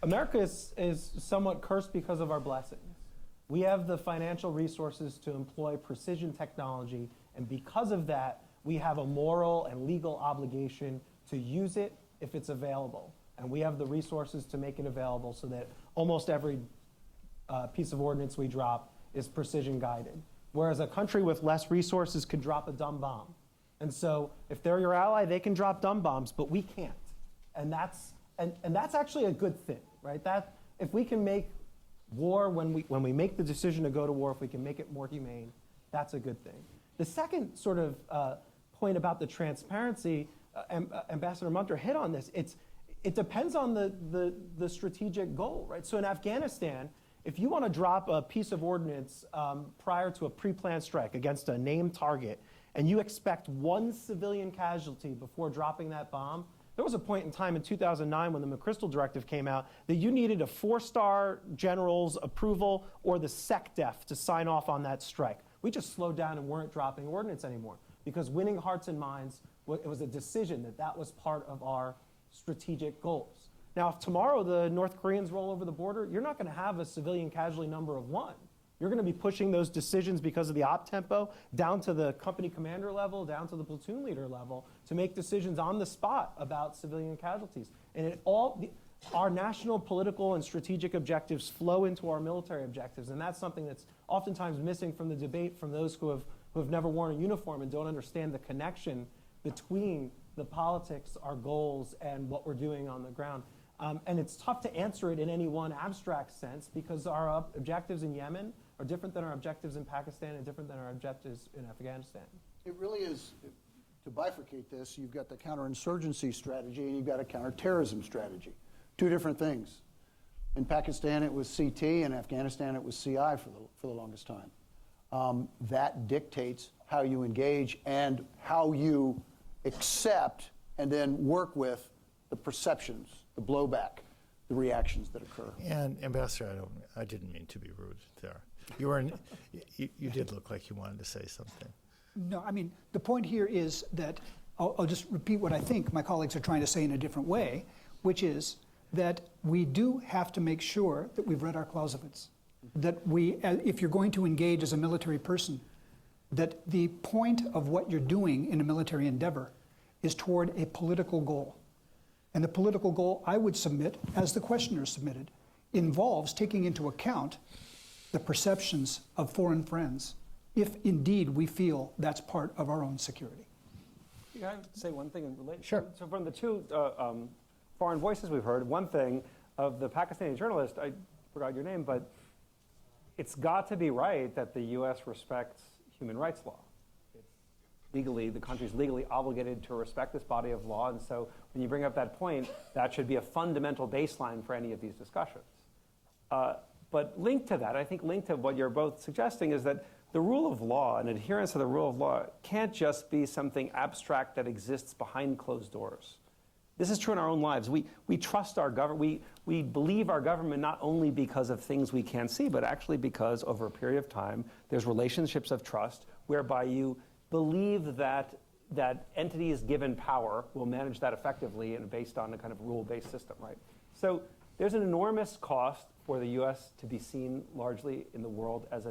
Speaker 8: America is somewhat cursed because of our blessings. We have the financial resources to employ precision technology, and because of that, we have a moral and legal obligation to use it if it's available. And we have the resources to make it available so that almost every piece of ordnance we drop is precision guided. Whereas a country with less resources could drop a dumb bomb. And so if they're your ally, they can drop dumb bombs, but we can't. And that's actually a good thing, right? That if we can make war, when we make the decision to go to war, if we can make it more humane, that's a good thing. The second sort of point about the transparency, Ambassador Munter hit on this. It depends on the strategic goal, right? So in Afghanistan, if you want to drop a piece of ordnance prior to a pre-planned strike against a named target, and you expect one civilian casualty before dropping that bomb, there was a point in time in 2009 when the McChrystal Directive came out that you needed a 4-star general's approval or the SecDef to sign off on that strike. We just slowed down and weren't dropping ordnance anymore because winning hearts and minds, it was a decision that was part of our strategic goals. Now, if tomorrow the North Koreans roll over the border, you're not going to have a civilian casualty number of 1. You're going to be pushing those decisions because of the op tempo down to the company commander level, down to the platoon leader level, to make decisions on the spot about civilian casualties. And our national political and strategic objectives flow into our military objectives, and that's something that's oftentimes missing from the debate from those who have never worn a uniform and don't understand the connection between the politics, our goals, and what we're doing on the ground. And it's tough to answer it in any one abstract sense because our objectives in Yemen are different than our objectives in Pakistan and different than our objectives in Afghanistan.
Speaker 9: It really is, to bifurcate this, you've got the counterinsurgency strategy and you've got a counterterrorism strategy. Two different things. In Pakistan, it was CT. In Afghanistan, it was CI for the longest time. That dictates how you engage and how you accept and then work with the perceptions, the blowback, the reactions that occur.
Speaker 5: And Ambassador, I didn't mean to be rude there. You did look like you wanted to say something.
Speaker 6: No, I mean, the point here is that, I'll just repeat what I think my colleagues are trying to say in a different way, which is that we do have to make sure that we've read our Clausewitz. That if you're going to engage as a military person, that the point of what you're doing in a military endeavor is toward a political goal. And the political goal, I would submit, as the questioner submitted, involves taking into account the perceptions of foreign friends, if indeed we feel that's part of our own security.
Speaker 7: Can I say one thing in relation?
Speaker 5: Sure.
Speaker 7: So from the two foreign voices we've heard, one thing of the Pakistani journalist, I forgot your name, but it's got to be right that the U.S. respects human rights law. Legally, the country is legally obligated to respect this body of law, and so when you bring up that point, that should be a fundamental baseline for any of these discussions. But linked to that, I think linked to what you're both suggesting is that the rule of law and adherence to the rule of law can't just be something abstract that exists behind closed doors. This is true in our own lives. We trust our government. We believe our government not only because of things we can't see, but actually because over a period of time, there's relationships of trust whereby you believe that entities given power will manage that effectively and based on a kind of rule-based system, right? So there's an enormous cost for the U.S. to be seen largely in the world as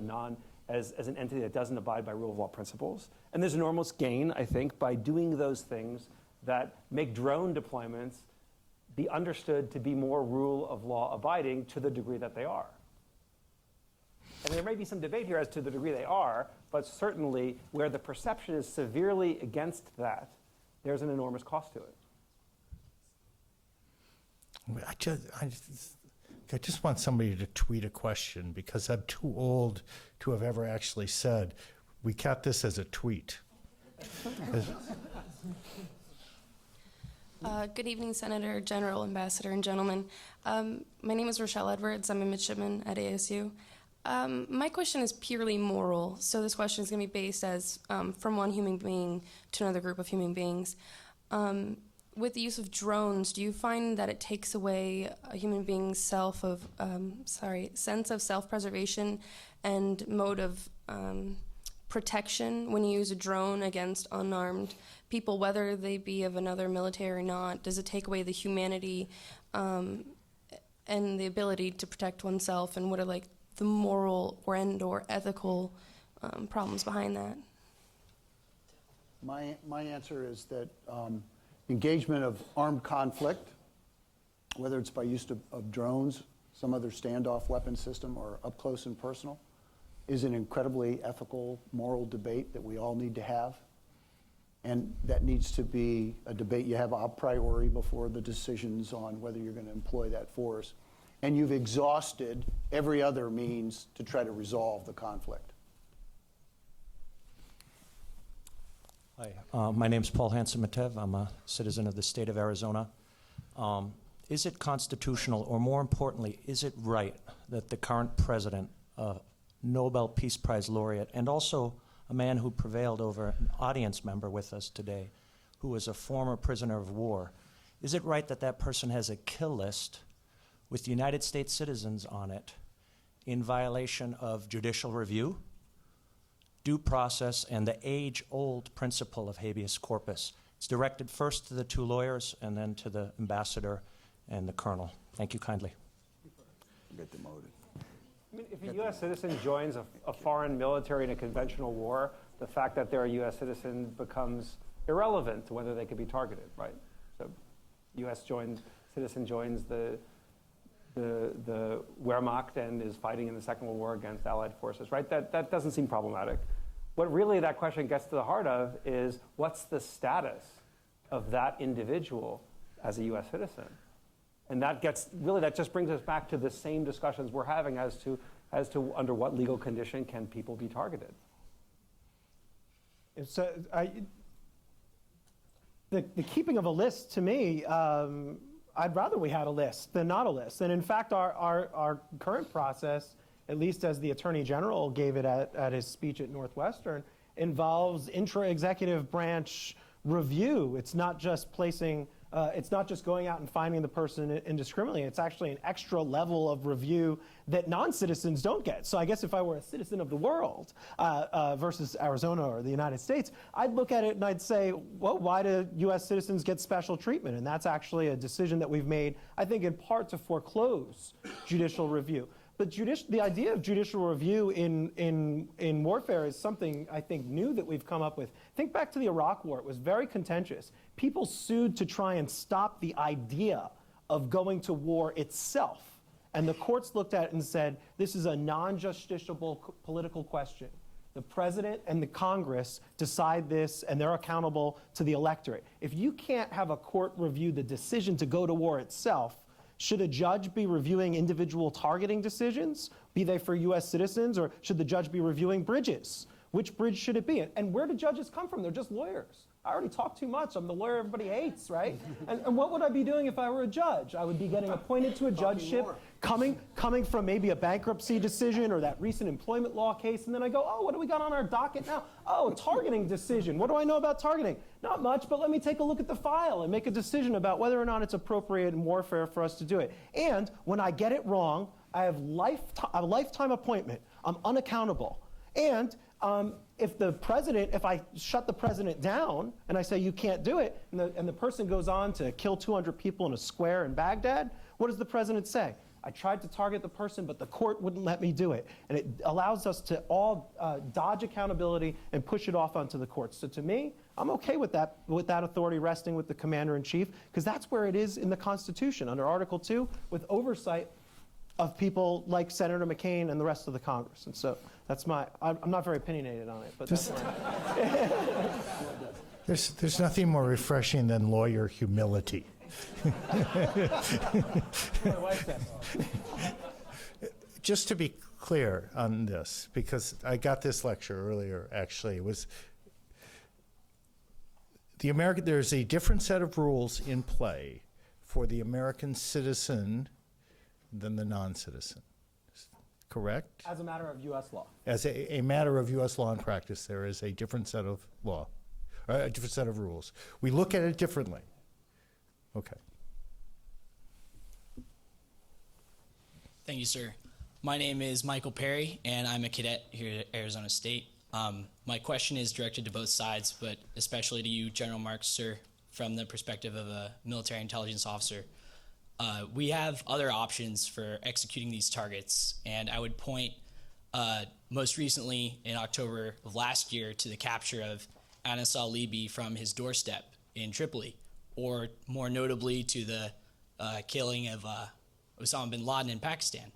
Speaker 7: as an entity that doesn't abide by rule of law principles. And there's enormous gain, I think, by doing those things that make drone deployments be understood to be more rule of law abiding to the degree that they are. And there may be some debate here as to the degree they are, but certainly where the perception is severely against that, there's an enormous cost to it.
Speaker 5: I just want somebody to tweet a question because I'm too old to have ever actually said, we got this as a tweet.
Speaker 14: Good evening, Senator, General, Ambassador, and gentlemen. My name is Rochelle Edwards. I'm a midshipman at ASU. My question is purely moral, so this question is going to be based as from one human being to another group of human beings. With the use of drones, do you find that it takes away a human being's sense of self-preservation and mode of protection when you use a drone against unarmed people, whether they be of another military or not? Does it take away the humanity and the ability to protect oneself, and what are the moral or ethical problems behind that?
Speaker 9: My answer is that engagement of armed conflict, whether it's by use of drones, some other standoff weapon system, or up close and personal, is an incredibly ethical, moral debate that we all need to have. And that needs to be a debate you have a priori before the decisions on whether you're going to employ that force. And you've exhausted every other means to try to resolve the conflict.
Speaker 15: Hi, my name is Paul Hansen-Matev. I'm a citizen of the state of Arizona. Is it constitutional, or more importantly, is it right that the current president, Nobel Peace Prize laureate, and also a man who prevailed over an audience member with us today, who was a former prisoner of war, is it right that that person has a kill list with United States citizens on it in violation of judicial review, due process, and the age-old principle of habeas corpus? It's directed first to the two lawyers and then to the ambassador and the colonel. Thank you kindly.
Speaker 9: Get demoted.
Speaker 7: I mean, if a U.S. citizen joins a foreign military in a conventional war, the fact that they're a U.S. citizen becomes irrelevant to whether they could be targeted, right? So U.S. citizen joins the Wehrmacht and is fighting in the Second World War against Allied forces, right? That doesn't seem problematic. What really that question gets to the heart of is, what's the status of that individual as a U.S. citizen. And that just brings us back to the same discussions we're having as to under what legal condition can people be targeted.
Speaker 8: So the keeping of a list, to me, I'd rather we had a list than not a list. And in fact, our current process, at least as the Attorney General gave it at his speech at Northwestern, involves intra-executive branch review. It's not just it's not just going out and finding the person indiscriminately. It's actually an extra level of review that non-citizens don't get. So I guess if I were a citizen of the world versus Arizona or the United States, I'd look at it and I'd say, well, why do U.S. citizens get special treatment? And that's actually a decision that we've made, I think, in part to foreclose judicial review. But the idea of judicial review in warfare is something, I think, new that we've come up with. Think back to the Iraq War. It was very contentious. People sued to try and stop the idea of going to war itself. And the courts looked at it and said, this is a non-justiciable political question. The president and the Congress decide this, and they're accountable to the electorate. If you can't have a court review the decision to go to war itself, should a judge be reviewing individual targeting decisions, be they for U.S. citizens, or should the judge be reviewing bridges? Which bridge should it be? And where do judges come from? They're just lawyers. I already talk too much. I'm the lawyer everybody hates, right? And what would I be doing if I were a judge? I would be getting appointed to a judgeship, coming from maybe a bankruptcy decision or that recent employment law case, and then I go, oh, what do we got on our docket now? Oh, a targeting decision. What do I know about targeting? Not much, but let me take a look at the file and make a decision about whether or not it's appropriate in warfare for us to do it. And when I get it wrong, I have a lifetime appointment. I'm unaccountable. And if I shut the president down and I say you can't do it, and the person goes on to kill 200 people in a square in Baghdad, what does the president say? I tried to target the person, but the court wouldn't let me do it. And it allows us to all dodge accountability and push it off onto the courts. So to me, I'm okay with that authority resting with the commander-in-chief, because that's where it is in the Constitution, under Article 2, with oversight of people like Senator McCain and the rest of the Congress. And so that's I'm not very opinionated on it, but that's
Speaker 5: There's nothing more refreshing than lawyer humility. Just to be clear on this, because I got this lecture earlier, actually, was there's a different set of rules in play for the American citizen than the non-citizen. Correct?
Speaker 8: As a matter of U.S. law.
Speaker 5: As a matter of U.S. law and practice, there is a different set of law, or a different set of rules. We look at it differently. Okay.
Speaker 16: Thank you, sir. My name is Michael Perry, and I'm a cadet here at Arizona State. My question is directed to both sides, but especially to you, General Marks, sir, from the perspective of a military intelligence officer. We have other options for executing these targets, and I would point most recently in October of last year to the capture of Anas al-Libi from his doorstep in Tripoli, or more notably to the killing of Osama bin Laden in Pakistan.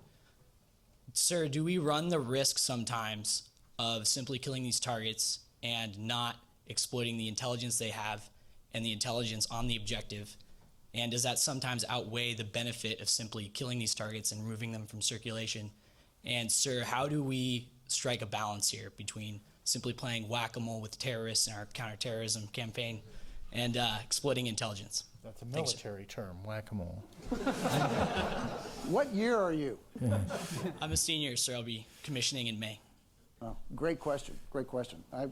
Speaker 16: Sir, do we run the risk sometimes of simply killing these targets and not exploiting the intelligence they have and the intelligence on the objective? And does that sometimes outweigh the benefit of simply killing these targets and removing them from circulation? And sir, how do we strike a balance here between simply playing whack-a-mole with terrorists in our counterterrorism campaign and exploiting intelligence?
Speaker 5: That's a military term, whack-a-mole.
Speaker 9: What year are you?
Speaker 16: I'm a senior, sir. I'll be commissioning in May.
Speaker 9: Oh, great question. Great question. I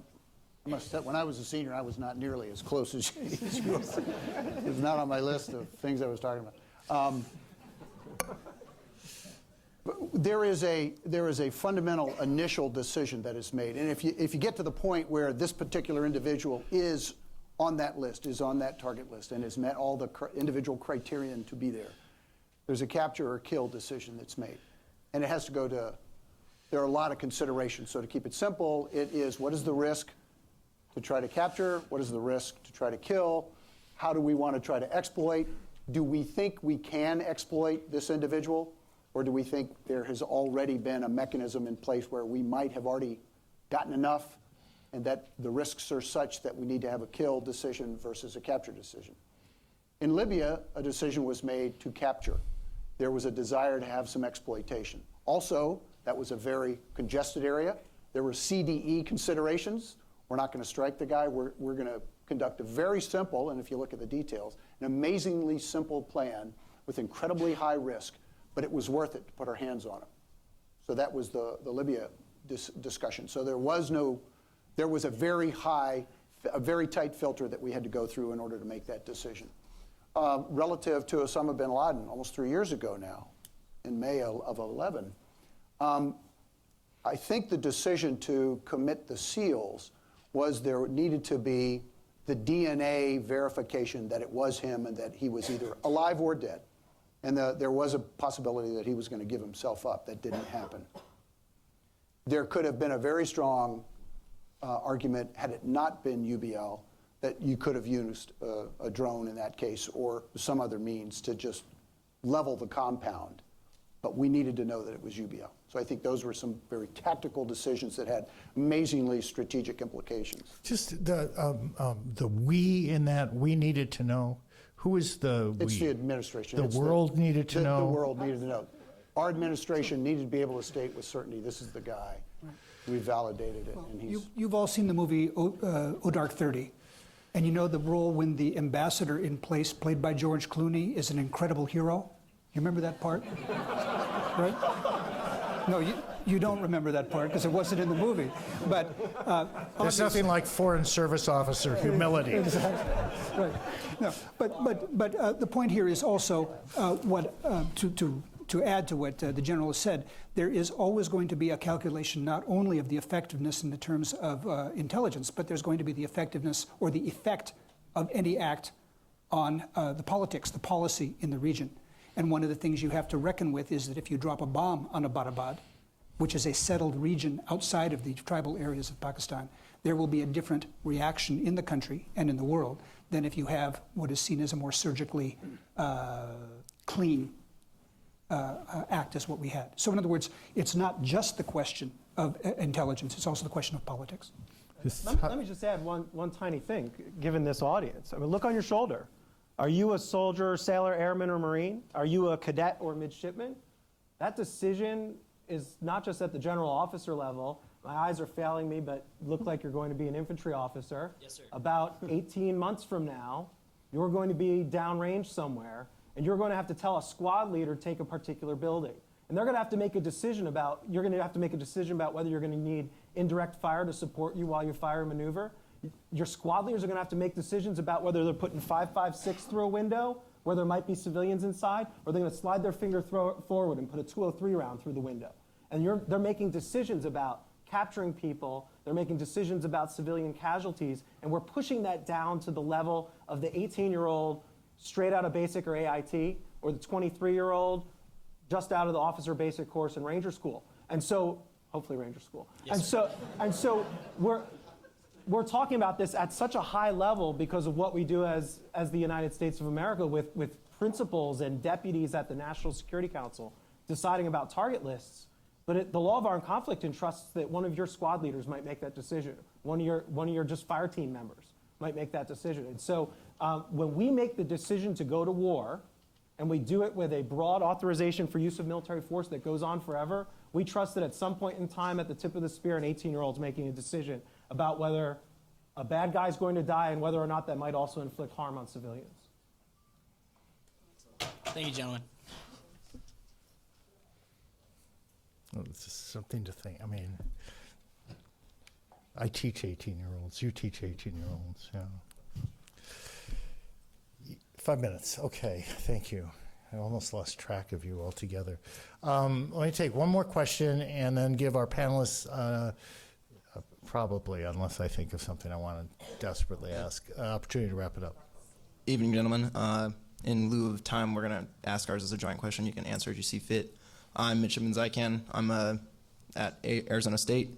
Speaker 9: must say, when I was a senior, I was not nearly as close as you are. It was not on my list of things I was talking about. But there is a fundamental initial decision that is made, and if you get to the point where this particular individual is on that list, is on that target list, and has met all the individual criterion to be there, there's a capture or kill decision that's made, and it has to go to. There are a lot of considerations. So to keep it simple, it is what is the risk to try to capture? What is the risk to try to kill? How do we want to try to exploit? Do we think we can exploit this individual? Or do we think there has already been a mechanism in place where we might have already gotten enough and that the risks are such that we need to have a kill decision versus a capture decision. In Libya, a decision was made to capture. There was a desire to have some exploitation. Also, that was a very congested area. There were CDE considerations. We're not going to strike the guy. We're going to conduct a very simple, and if you look at the details, an amazingly simple plan with incredibly high risk, but it was worth it to put our hands on him. So that was the Libya discussion. So there was a very tight filter that we had to go through in order to make that decision. Relative to Osama bin Laden, almost 3 years ago now, in May of 11, I think the decision to commit the SEALs was there needed to be the DNA verification that it was him and that he was either alive or dead. And there was a possibility that he was going to give himself up. That didn't happen. There could have been a very strong argument, had it not been UBL, that you could have used a drone in that case or some other means to just level the compound. But we needed to know that it was UBL. So I think those were some very tactical decisions that had amazingly strategic implications.
Speaker 5: Just the we in that, we needed to know. Who is the we?
Speaker 9: It's the administration.
Speaker 5: The world needed to know?
Speaker 9: The world needed to know. Our administration needed to be able to state with certainty, this is the guy. We validated it.
Speaker 6: Well,
Speaker 9: and he's
Speaker 6: you've all seen the movie O Dark 30. And you know the role when the ambassador in place, played by George Clooney, is an incredible hero? You remember that part? Right? No, you don't remember that part because it wasn't in the movie. But
Speaker 5: there's nothing like Foreign Service officer humility.
Speaker 6: Exactly. Right. No, but the point here is also to add to what the general has said, there is always going to be a calculation not only of the effectiveness in the terms of intelligence, but there's going to be the effectiveness or the effect of any act on the politics, the policy in the region. And one of the things you have to reckon with is that if you drop a bomb on Abbottabad, which is a settled region outside of the tribal areas of Pakistan, there will be a different reaction in the country and in the world than if you have what is seen as a more surgically clean act as what we had. So in other words, it's not just the question of intelligence, it's also the question of politics.
Speaker 8: Let me just add one tiny thing, given this audience. I mean, look on your shoulder. Are you a soldier, sailor, airman, or Marine? Are you a cadet or midshipman? That decision is not just at the general officer level. My eyes are failing me, but look like you're going to be an infantry officer.
Speaker 16: Yes, sir.
Speaker 8: About 18 months from now, you're going to be downrange somewhere, and you're going to have to tell a squad leader to take a particular building. And they're going to have to make a decision about, you're going to have to make a decision about whether you're going to need indirect fire to support you while you fire and maneuver. Your squad leaders are going to have to make decisions about whether they're putting 5.56 through a window, where there might be civilians inside, or they're going to slide their finger forward and put a 203 round through the window. And they're making decisions about capturing people, they're making decisions about civilian casualties, and we're pushing that down to the level of the 18-year-old straight out of basic or AIT, or the 23-year-old just out of the officer basic course in Ranger School. And so, hopefully Ranger School.
Speaker 16: Yes,
Speaker 8: and so we're talking about this at such a high level because of what we do as the United States of America with principals and deputies at the National Security Council deciding about target lists. But the law of armed conflict entrusts that one of your squad leaders might make that decision. One of your just fire team members might make that decision. And so when we make the decision to go to war, and we do it with a broad authorization for use of military force that goes on forever, we trust that at some point in time at the tip of the spear, an 18-year-old's making a decision about whether a bad guy's going to die and whether or not that might also inflict harm on civilians.
Speaker 16: Thank you, gentlemen.
Speaker 5: Well, this is something to think. I mean, I teach 18-year-olds. You teach 18-year-olds. Yeah. 5 minutes. Okay. Thank you. I almost lost track of you altogether. Let me take one more question and then give our panelists, probably, unless I think of something I want to desperately ask, opportunity to wrap it up.
Speaker 17: Evening, gentlemen. In lieu of time, we're going to ask ours as a joint question. You can answer as you see fit. I'm Midshipman Zykan. I'm at Arizona State.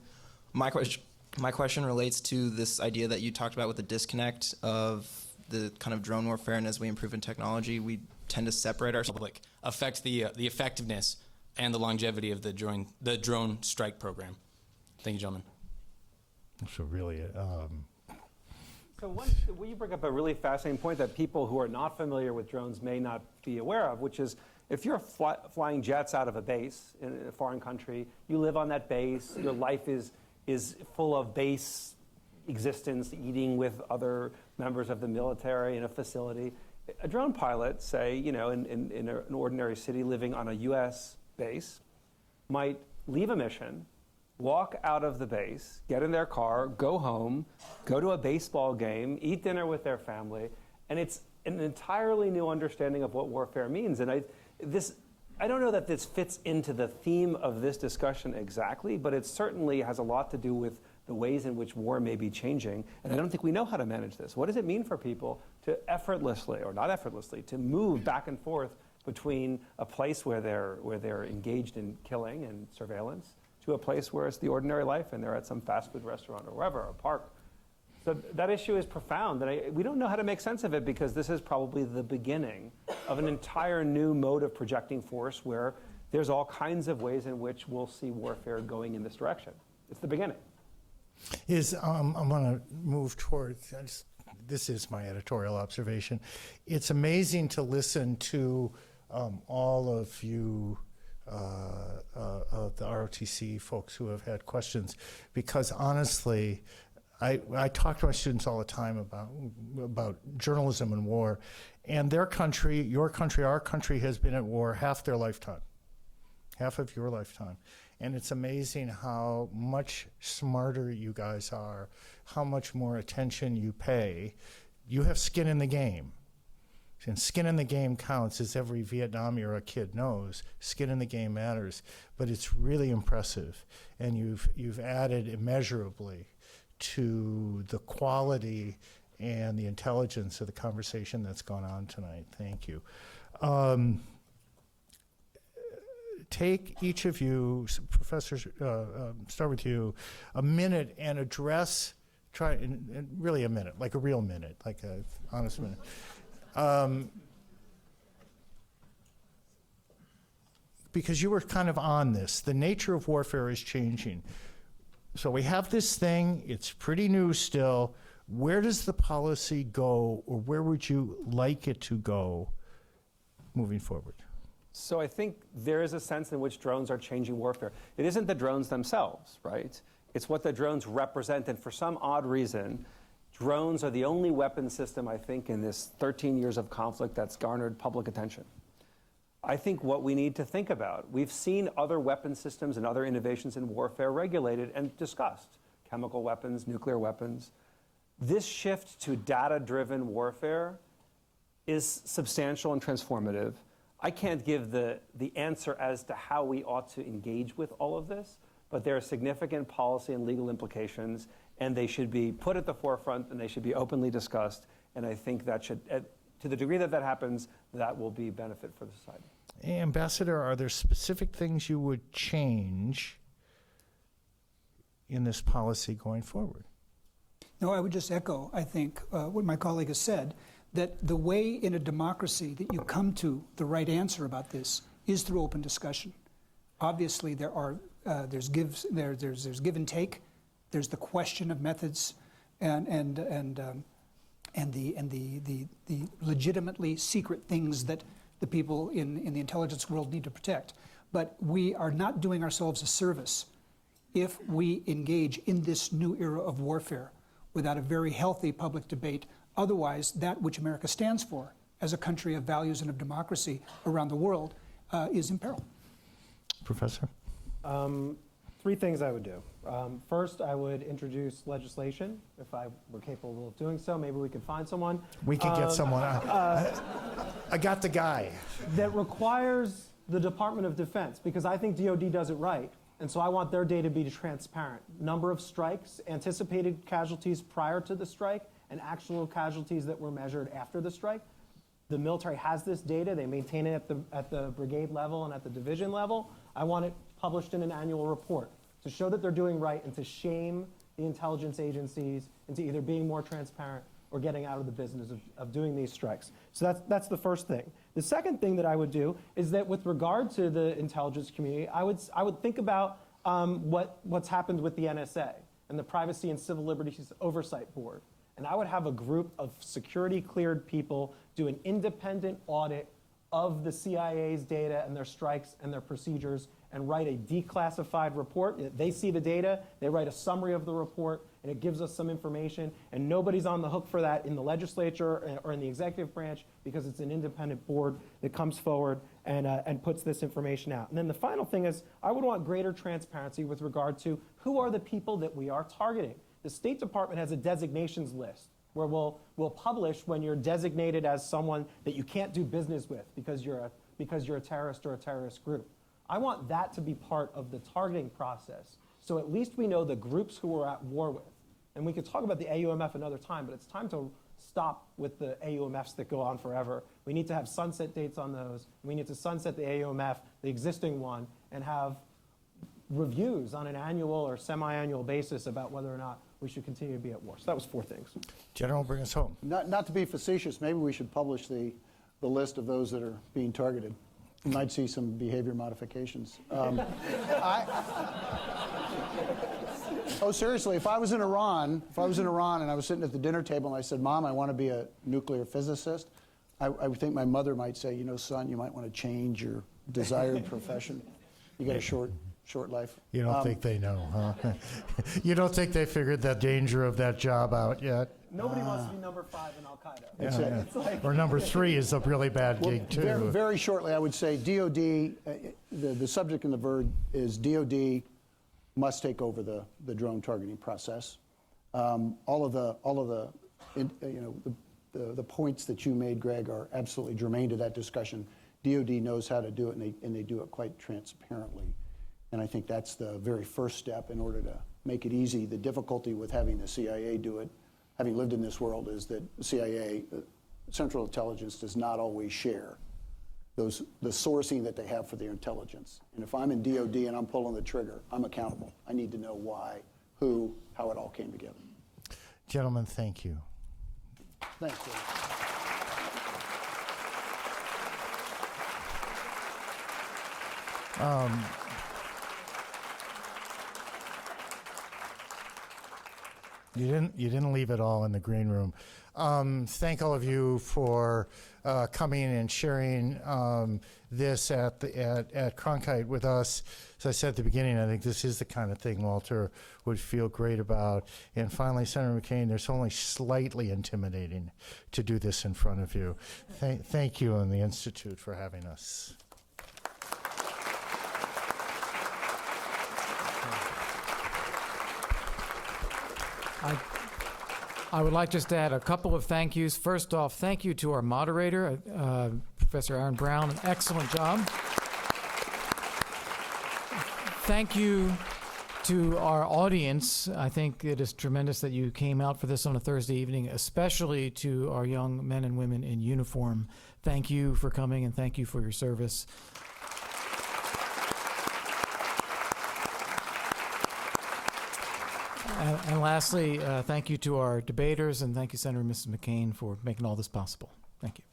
Speaker 17: My question relates to this idea that you talked about with the disconnect of the kind of drone warfare, and as we improve in technology, we tend to separate ourselves.
Speaker 16: Affect the effectiveness and the longevity of the drone strike program. Thank you, gentlemen.
Speaker 5: So really,
Speaker 7: Will you bring up a really fascinating point that people who are not familiar with drones may not be aware of, which is if you're flying jets out of a base in a foreign country, you live on that base, your life is full of base existence, eating with other members of the military in a facility. A drone pilot, say, in an ordinary city living on a US base, might leave a mission, walk out of the base, get in their car, go home, go to a baseball game, eat dinner with their family, and it's an entirely new understanding of what warfare means. And I don't know that this fits into the theme of this discussion exactly, but it certainly has a lot to do with the ways in which war may be changing. And I don't think we know how to manage this. What does it mean for people to effortlessly, or not effortlessly, to move back and forth between a place where they're engaged in killing and surveillance to a place where it's the ordinary life and they're at some fast food restaurant or wherever, a park? So that issue is profound, and we don't know how to make sense of it because this is probably the beginning of an entire new mode of projecting force where there's all kinds of ways in which we'll see warfare going in this direction. It's the beginning.
Speaker 5: I'm going to move towards, this is my editorial observation. It's amazing to listen to all of you of the ROTC folks who have had questions, because honestly, I talk to my students all the time about journalism and war, and their country, your country, our country has been at war half their lifetime, half of your lifetime. And it's amazing how much smarter you guys are, how much more attention you pay. You have skin in the game. And skin in the game counts, as every Vietnam era kid knows. Skin in the game matters, but it's really impressive. And you've added immeasurably to the quality and the intelligence of the conversation that's gone on tonight. Thank you. Take each of you, professors, start with you, a minute and address, really a minute, like a real minute, like an honest minute. Because you were kind of on this. The nature of warfare is changing. So we have this thing, it's pretty new still. Where does the policy go, or where would you like it to go moving forward?
Speaker 7: So I think there is a sense in which drones are changing warfare. It isn't the drones themselves, right? It's what the drones represent, and for some odd reason, drones are the only weapon system, I think, in this 13 years of conflict that's garnered public attention. I think what we need to think about, we've seen other weapon systems and other innovations in warfare regulated and discussed, chemical weapons, nuclear weapons. This shift to data-driven warfare is substantial and transformative. I can't give the answer as to how we ought to engage with all of this, but there are significant policy and legal implications, and they should be put at the forefront, and they should be openly discussed. And I think that should, to the degree that that happens, that will be benefit for the society.
Speaker 5: Ambassador, are there specific things you would change in this policy going forward?
Speaker 6: No, I would just echo, I think, what my colleague has said, that the way in a democracy that you come to the right answer about this is through open discussion. Obviously, there's give and take. There's the question of methods and the legitimately secret things that the people in the intelligence world need to protect. But we are not doing ourselves a service if we engage in this new era of warfare without a very healthy public debate. Otherwise, that which America stands for as a country of values and of democracy around the world is in peril.
Speaker 5: Professor?
Speaker 8: Three things I would do. First, I would introduce legislation, if I were capable of doing so. Maybe we could find someone.
Speaker 5: We could get someone. I got the guy.
Speaker 8: That requires the Department of Defense, because I think DoD does it right. And so I want their data to be transparent. Number of strikes, anticipated casualties prior to the strike, and actual casualties that were measured after the strike. The military has this data. They maintain it at the brigade level and at the division level. I want it published in an annual report to show that they're doing right and to shame the intelligence agencies into either being more transparent or getting out of the business of doing these strikes. So that's the first thing. The second thing that I would do is that with regard to the intelligence community, I would think about what's happened with the NSA. and the Privacy and Civil Liberties Oversight Board. And I would have a group of security cleared people do an independent audit of the CIA's data and their strikes and their procedures and write a declassified report. They see the data, they write a summary of the report, and it gives us some information, and nobody's on the hook for that in the legislature or in the executive branch because it's an independent board that comes forward and puts this information out. And then the final thing is I would want greater transparency with regard to who are the people that we are targeting. The State Department has a designations list where we'll publish when you're designated as someone that you can't do business with because you're a terrorist or a terrorist group. I want that to be part of the targeting process, so at least we know the groups who we're at war with. And we could talk about the AUMF another time, but it's time to stop with the AUMFs that go on forever. We need to have sunset dates on those. We need to sunset the AUMF, the existing one, and have reviews on an annual or semi-annual basis about whether or not we should continue to be at war. So that was 4 things.
Speaker 5: General, bring us home.
Speaker 9: Not to be facetious, maybe we should publish the list of those that are being targeted. You might see some behavior modifications. Oh, seriously, if I was in Iran and I was sitting at the dinner table and I said, Mom, I want to be a nuclear physicist, I would think my mother might say, you know, son, you might want to change your desired profession. You got a short life.
Speaker 5: You don't think they know, huh? You don't think they figured the danger of that job out yet?
Speaker 8: Nobody wants to be number 5 in Al-Qaeda.
Speaker 5: Yeah.
Speaker 8: It's like
Speaker 5: Or number 3 is a really bad gig, too.
Speaker 9: Very, very shortly, I would say DOD, the subject in the verb is DOD must take over the drone targeting process. All of the points that you made, Greg, are absolutely germane to that discussion. DOD knows how to do it, and they do it quite transparently. And I think that's the very first step in order to make it easy. The difficulty with having the CIA do it, having lived in this world, is that the CIA, Central Intelligence, does not always share the sourcing that they have for their intelligence. And if I'm in DOD and I'm pulling the trigger, I'm accountable. I need to know why, who, how it all came together.
Speaker 5: Gentlemen, thank you.
Speaker 9: Thanks, Dave.
Speaker 5: You didn't leave it all in the green room. Thank all of you for coming and sharing this at Cronkite with us. As I said at the beginning, I think this is the kind of thing Walter would feel great about. And finally, Senator McCain, there's only slightly intimidating to do this in front of you. Thank you and the Institute for having us.
Speaker 2: I would like just to add a couple of thank yous. First off, thank you to our moderator, Professor Aaron Brown. An excellent job. Thank you to our audience. I think it is tremendous that you came out for this on a Thursday evening, especially to our young men and women in uniform. Thank you for coming and thank you for your service. And lastly, thank you to our debaters, and thank you, Senator and Mrs. McCain, for making all this possible. Thank you.